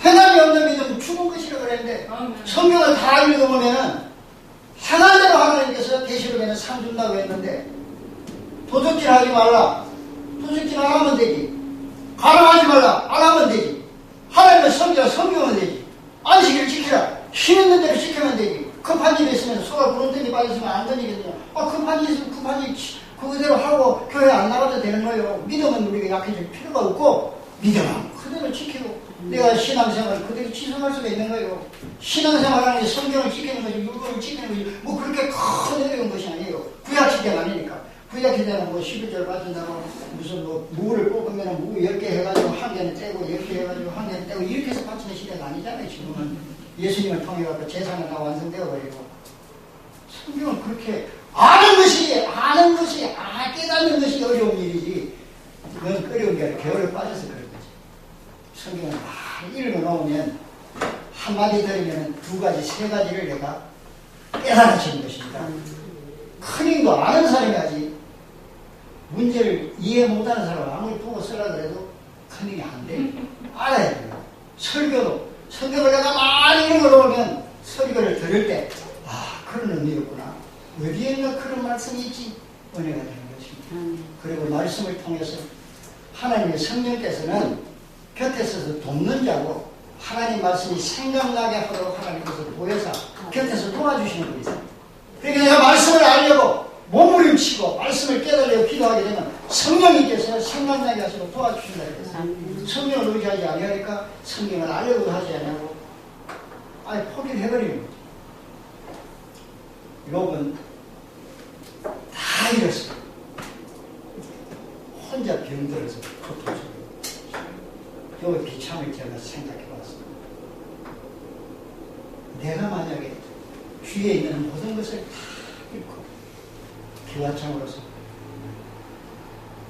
행함이 없는 믿음은 죽은 것이라고 그랬는데 성경을 다 읽어보면은 행한 대로 하나님께서 계시록에는 상 준다고 했는데 도둑질 하지 말라. 도둑질 안 하면 되지. 가늠하지 말라. 안 하면 되지. 하나님의 성경은 되지. 안식일을 지키라. 쉬는 대로 지키면 되지. 급한 일이 있으면 소가 부른 데니 빠졌으면 안 되니겠냐. 급한 일이 있으면 급한 일 그대로 하고 교회 안 나가도 되는 거예요. 믿음은 우리가 약해질 필요가 없고 믿음은 그대로 지키고 내가 신앙생활을 그대로 지속할 수가 있는 거예요. 신앙생활하는 게 성경을 지키는 거지 율법을 지키는 거지 뭐 그렇게 큰 어려운 것이 아니에요. 구약시대가 아니니까. 구약시대는 뭐 11절 받는다고 무슨 뭐 무를 뽑으면 무 10개 해가지고 한 개는 떼고 10개 해가지고 한 개는 떼고 이렇게 해서 바치는 시대가 아니잖아요. 지금은 예수님을 통해서 재산은 다 완성되어 버리고 성경은 그렇게 아는 것이 깨닫는 것이 어려운 일이지 그건 어려운 게 아니라 게으르 빠져서 그런 거지. 성경을 많이 읽어놓으면 한마디 들으면 두 가지 세 가지를 내가 깨달아지는 것입니다. 큰 힘도 아는 사람이 하지 문제를 이해 못하는 사람은 아무리 보고 쓰라 그래도 큰 힘이 안 돼. 알아야 돼요. 설교도 성경을 내가 많이 읽어놓으면 설교를 들을 때 그런 의미였구나. 어디에나 그런 말씀이 있지 은혜가 되는 것입니다. 그리고 말씀을 통해서 하나님의 성령께서는 곁에 서서 돕는 자고 하나님 말씀이 생각나게 하도록 하나님께서 보여서 곁에서 도와주시는 분이 있어요. 그러니까 내가 말씀을 알려고 몸부림치고 말씀을 깨달으려고 기도하게 되면 성령님께서 생각나게 하시고 도와주신다 그랬어요. 성령을 의지하지 아니하니까 성경을 알려고 하지 않냐고 포기를 해버리는 거죠. 욥은 다 잃었어요. 혼자 병들어서 고통스러워요. 욥의 비참을 제가 생각해 봤습니다. 내가 만약에 주위에 있는 모든 것을 다 잃고 기와장으로서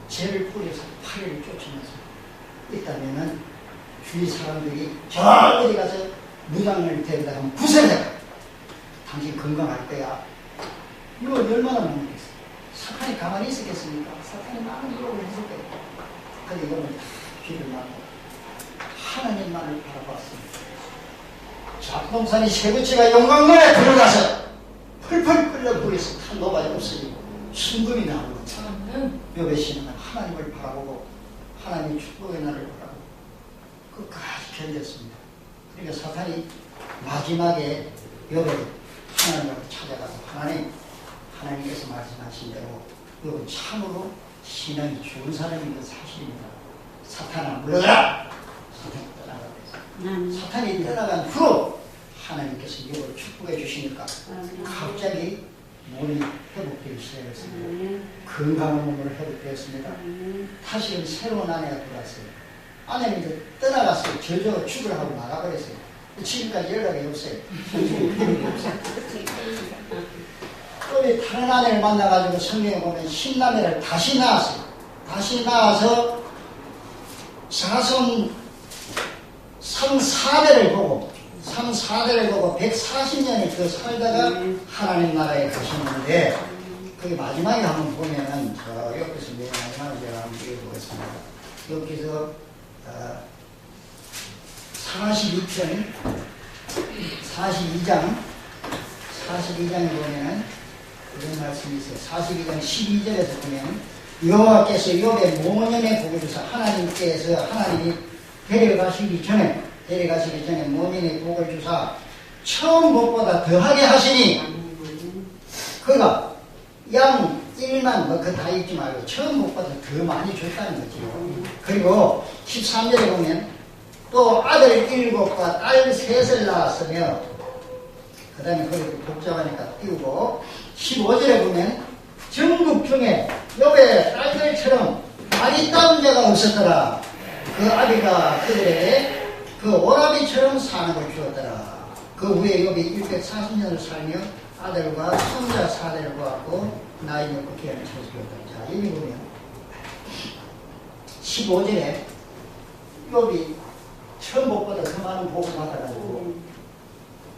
죄를 뿌려서 파리를 쫓으면서 있다면은 주위 사람들이 저 어디 가서 무당을 데리다 하면 구세대가 당신 건강할 거야. 이거 얼마나 많겠어. 사탄이 가만히 있었겠습니까? 사탄이 많은 유혹을 했을 거예요. 그런데 이거는 귀를 막고 하나님만을 바라봤습니다. 잡동산이 쇠붙이가 용광로에 들어가서 펄펄 끓여 불에서 탄 노발이 없어지고 순금이 나오는 것처럼 욥의 신앙은 하나님을 바라보고 하나님의 축복의 날을 바라보고 끝까지 견뎠습니다. 그러니까 사탄이 마지막에 욥을 하나님을 찾아가서 하나님께서 말씀하신 대로 욥은 참으로 신앙이 좋은 사람인 건 사실입니다. 사탄아 물러가라! 사탄이 떠나가겠습니다. 사탄이 떠나간 후로 하나님께서 욥을 축복해 주시니까 갑자기 몸이 회복되기 시작했습니다. 건강한 몸으로 회복되었습니다. 다시는 새로운 아내가 들어왔어요. 아내는 이제 떠나갔어요. 저저 축을 하고 나가버렸어요. 지금까지 연락이 없어요. 또 다른 아내를 만나가지고 성경에 보면 신라매를 다시 낳았어요. 다시 낳아서 자손 3,4대를 보고 140년을 그 살다가 하나님 나라에 가셨는데 그게 마지막에 한번 보면은 저 여기서 맨 마지막에 제가 한번 읽어보겠습니다. 여기서 42장에 보면은 이런 말씀이 있어요. 42장 12절에서 보면 여호와께서 욥의 모년에 복을 주사 하나님이 데려가시기 전에 모년에 복을 주사 처음 복보다 더하게 하시니 그가 양 1만 그 다 읽지 말고 처음 복보다 더 많이 줬다는 거죠. 그리고 13절에 보면 또 아들 7과 딸 3을 낳았으며 그 다음에 거기 복잡하니까 띄우고 15절에 보면 전국 중에 욥의 딸들처럼 아리따운 자가 없었더라. 그 아비가 그들에게 그 오라비처럼 사는 걸 주었더라. 그 후에 욥이 140년을 살며 아들과 손자 4대를 보았고 나이 먹고 기한을 채웠다. 자, 여기 보면 15절에 욥이 처음 복보다 더 많은 복을 받아가지고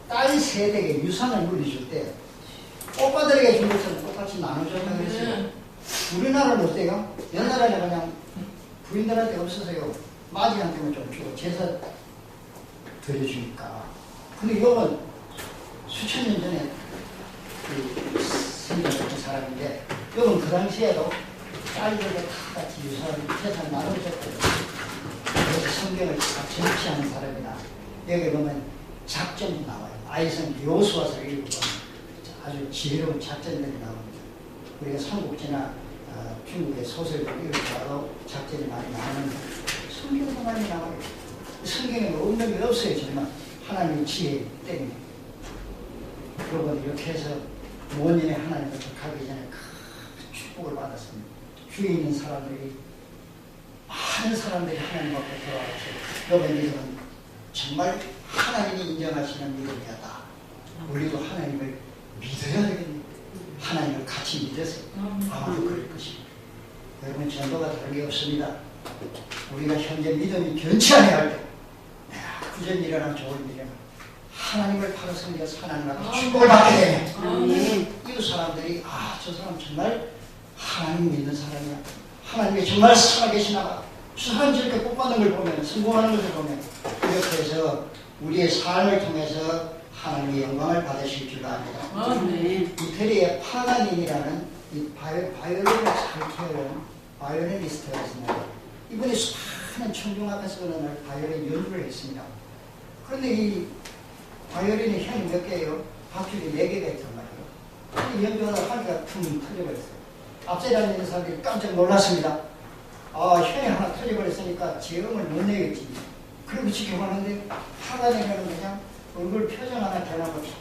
딸 3대에게 유산을 물리줄 때 오빠들에게 준 것처럼 똑같이 나눠줬다고 했어요. 우리나라는 어때요? 옛날에는 그냥 부인들한테 없어서요. 마지한테만 좀 주고 제사 드려주니까. 근데 이거는 수천 년 전에 생겨났던 사람인데 이건 그 당시에도 딸들에게 다 같이 재산 나눠줬거든요. 그래서 성경을 다 정치하는 사람이나 여기 보면 작전이 나와요. 아이성 여호수아서를 읽어보면 아주 지혜로운 작전들이 나옵니다. 우리가 삼국지나 중국의 소설을 읽어봐도 작전이 많이 나오는데 성경도 많이 나와요. 성경에 없는 게 없어요. 정말 하나님의 지혜 때문에. 여러분 이렇게 해서 모년에 하나님부터 가기 전에 큰 축복을 받았습니다. 주위에 있는 사람들이 많은 사람들이 하나님 앞에 돌아와서 여러분 믿음은 정말 하나님이 인정하시는 믿음이었다. 우리도 하나님을 믿어야 되겠네요. 하나님을 같이 믿어서 아마도 그럴 것입니다. 여러분 전도가 다른 게 없습니다. 우리가 현재 믿음이 견치 아니할 때 구전 일어나 좋은 일이나 하나님을 바라서 믿어서 하나님 앞에 축복을 받게 되면 이웃 사람들이 저 사람 정말 하나님 믿는 사람이야. 하나님이 정말 살아계시나 봐. 저 사람이 저렇게 복받는 걸 보면 성공하는 것을 보면 이렇게 해서 우리의 삶을 통해서 하나님의 영광을 받으실 줄 압니다. 이태리의 파가닌이라는 이 바이올린을 잘 키우는 바이올리니스트가 있습니다. 이분이 수많은 청중 앞에서 어느 날 바이올린 연주를 했습니다. 그런데 이 바이올린이 현이 몇 개예요? 박줄이 4개가 있단 말이에요. 근데 연주하다 하니까 퉁 터져버렸어요. 앞자리에 있는 사람들이 깜짝 놀랐습니다. 현이 하나 터져버렸으니까 제음을 못 내겠지. 그리고 지켜봤는데 파가닌은 그냥 얼굴 표정 하나 변하고 계속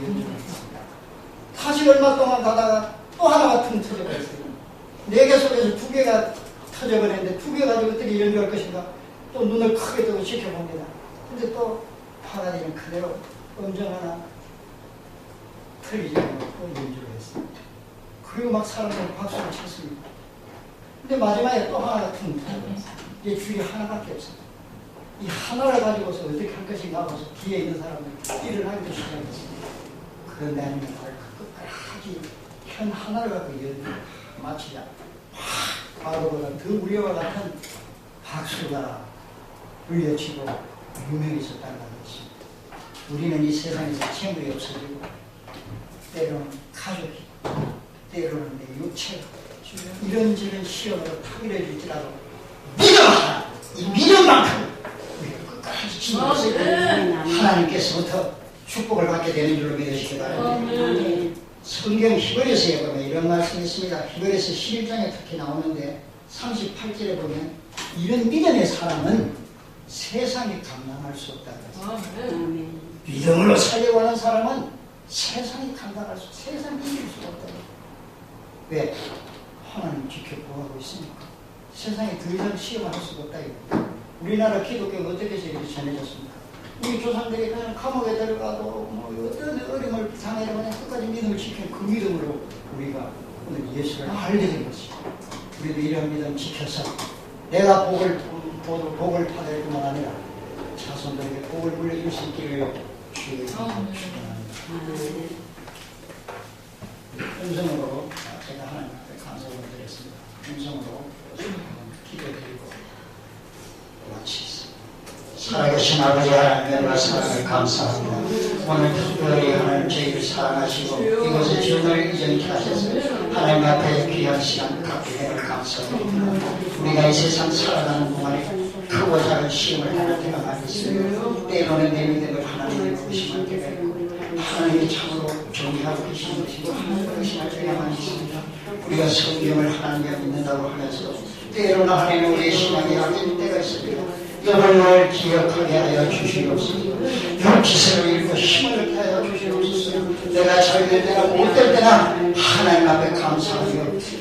연주를 했습니다. 다시 얼마 동안 가다가 또 하나가 퉁 터져버렸어요. 4개 속에서 2개가 터져버렸는데 2개 가지고 어떻게 연주할 것인가 또 눈을 크게 뜨고 지켜봅니다. 근데 또 파가닌은 그대로 음정 하나 틀리지 않고 또 연주를 했습니다. 그리고 막 사람들이 박수를 쳤습니다. 근데 마지막에 또 하나가 퉁 터져버렸어요. 이제 줄이 하나밖에 없어요. 이 하나를 가지고서 어떻게 할 것인가 하고서 뒤에 있는 사람들 일을 하기도 시작했습니다. 그런데 아니면 끝까지 현 하나를 갖고 연주를 마치자. 바로보다 더 우리와 같은 박수가 울려지고 유명해졌다는 것입니다. 우리는 이 세상에서 친구이 없어지고 때로는 가족이, 때로는 내 육체가 이런저런 시험으로 타밀어질지라도 믿어라! 이 믿음만큼 우리가 끝까지 지켜서 하나님께서부터 축복을 받게 되는 줄로 믿으시기 바랍니다. 성경 히브리서에 보면 이런 말씀이 있습니다. 히브리서 11장에 특히 나오는데 38절에 보면 이런 믿음의 사람은 세상이 감당할 수 없다고 했습니다. 믿음으로 살려고 하는 사람은 세상이 감당할 수, 세상이 이길 수가 없다고. 왜? 하나님 지켜보고 있으니까. 세상에 더 이상 시험할 수가 없다. 우리나라 기독교가 어떻게 해서 이렇게 전해졌습니까? 우리 조상들이 그냥 감옥에 들어가도 뭐 어떤 어려움을 당해도 그냥 끝까지 믿음을 지키는 그 믿음으로 우리가 오늘 예수를 알게 된 것이죠. 우리도 이런 믿음 지켜서 내가 복을 받을 뿐만 아니라 자손들에게 복을 물려줄 수 있기를 주의 축원합니다. 음성으로 제가 하나님 앞에 감사를 드렸습니다. 음성으로 기도드리고 마치겠습니다. 살아계신 아버지 하나님의 사랑을 감사합니다. 오늘 특별히 하나님 저희를 사랑하시고 이곳에 지원을 이전케 하셔서 하나님 앞에 귀한 시간 갖게 되는 감사합니다. 우리가 이 세상 살아가는 동안에 크고 작은 시험을 하는 때가 많이 있어요. 때로는 내 믿음을 하나님의 의심할 때가 있고 하나님이 참으로 정의하고 계신 것이고 하나님을 의심할 때가 많이 있습니다. 우리가 성경을 하나님을 믿는다고 하면서 때로는 하나님은 우리의 신앙이 약해질 때가 있습니다. 여러분을 기억하게 하여 주시옵소서. 기세를 읽고 힘을 얻게 하여 주시옵소서. 내가 잘될 때나 못될 때나 하나님 앞에 감사하며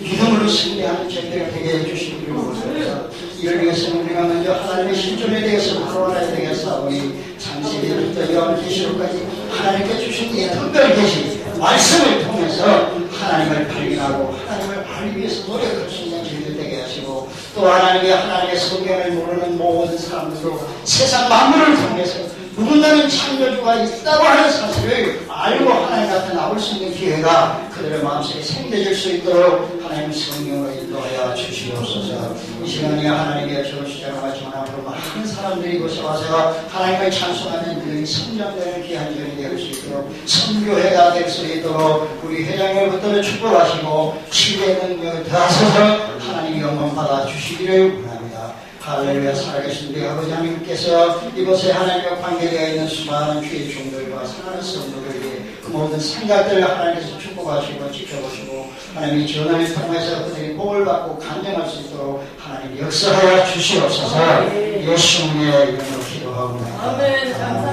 믿음으로 승리하는 저희들 되게 해주시기를 원합니다. 이를 위해서는 우리가 먼저 하나님의 신존에 대해서 바로 알아야 되겠어. 우리 창세기부터 요한계시록까지 하나님께 주신 이 특별 계시 말씀을 통해서 하나님을 발견하고 하나님을 알기 위해서 노력할 수 있는 저희들 되게 하시고 또 하나님의 성경을 모르는 모든 사람들도 세상 만물을 통해서 누군가는 창조주가 있다고 하는 사실을 알고 하나님 앞에 나올 수 있는 기회가 그들의 마음속에 생겨질 수 있도록 하나님 성령으로 인도하여 주시옵소서. 이 시간에 하나님의 저주시장을 마치면 앞으로 많은 사람들이 이곳에 와서 하나님을 찬송하는 그들이 성장되는 귀한 전이 될 수 있도록 선교회가 될 수 있도록 우리 회장님부터는 축복하시고 치유의 능력을 더하셔서 하나님 영광 받아 주시기를 원합니다. 할렐루야. 살아계신 우리 아버지 하나님께서 이곳에 하나님과 관계되어 있는 수많은 주의 종들과 사랑하는 성도들에게 그 모든 생각들을 하나님께서 축복하시고 지켜보시고 하나님이 전화를 통해서 그들이 복을 받고 간증할 수 있도록 하나님 역사하여 주시옵소서. 예수님의 이름으로 기도하옵나이다. 아멘. 감사합니다.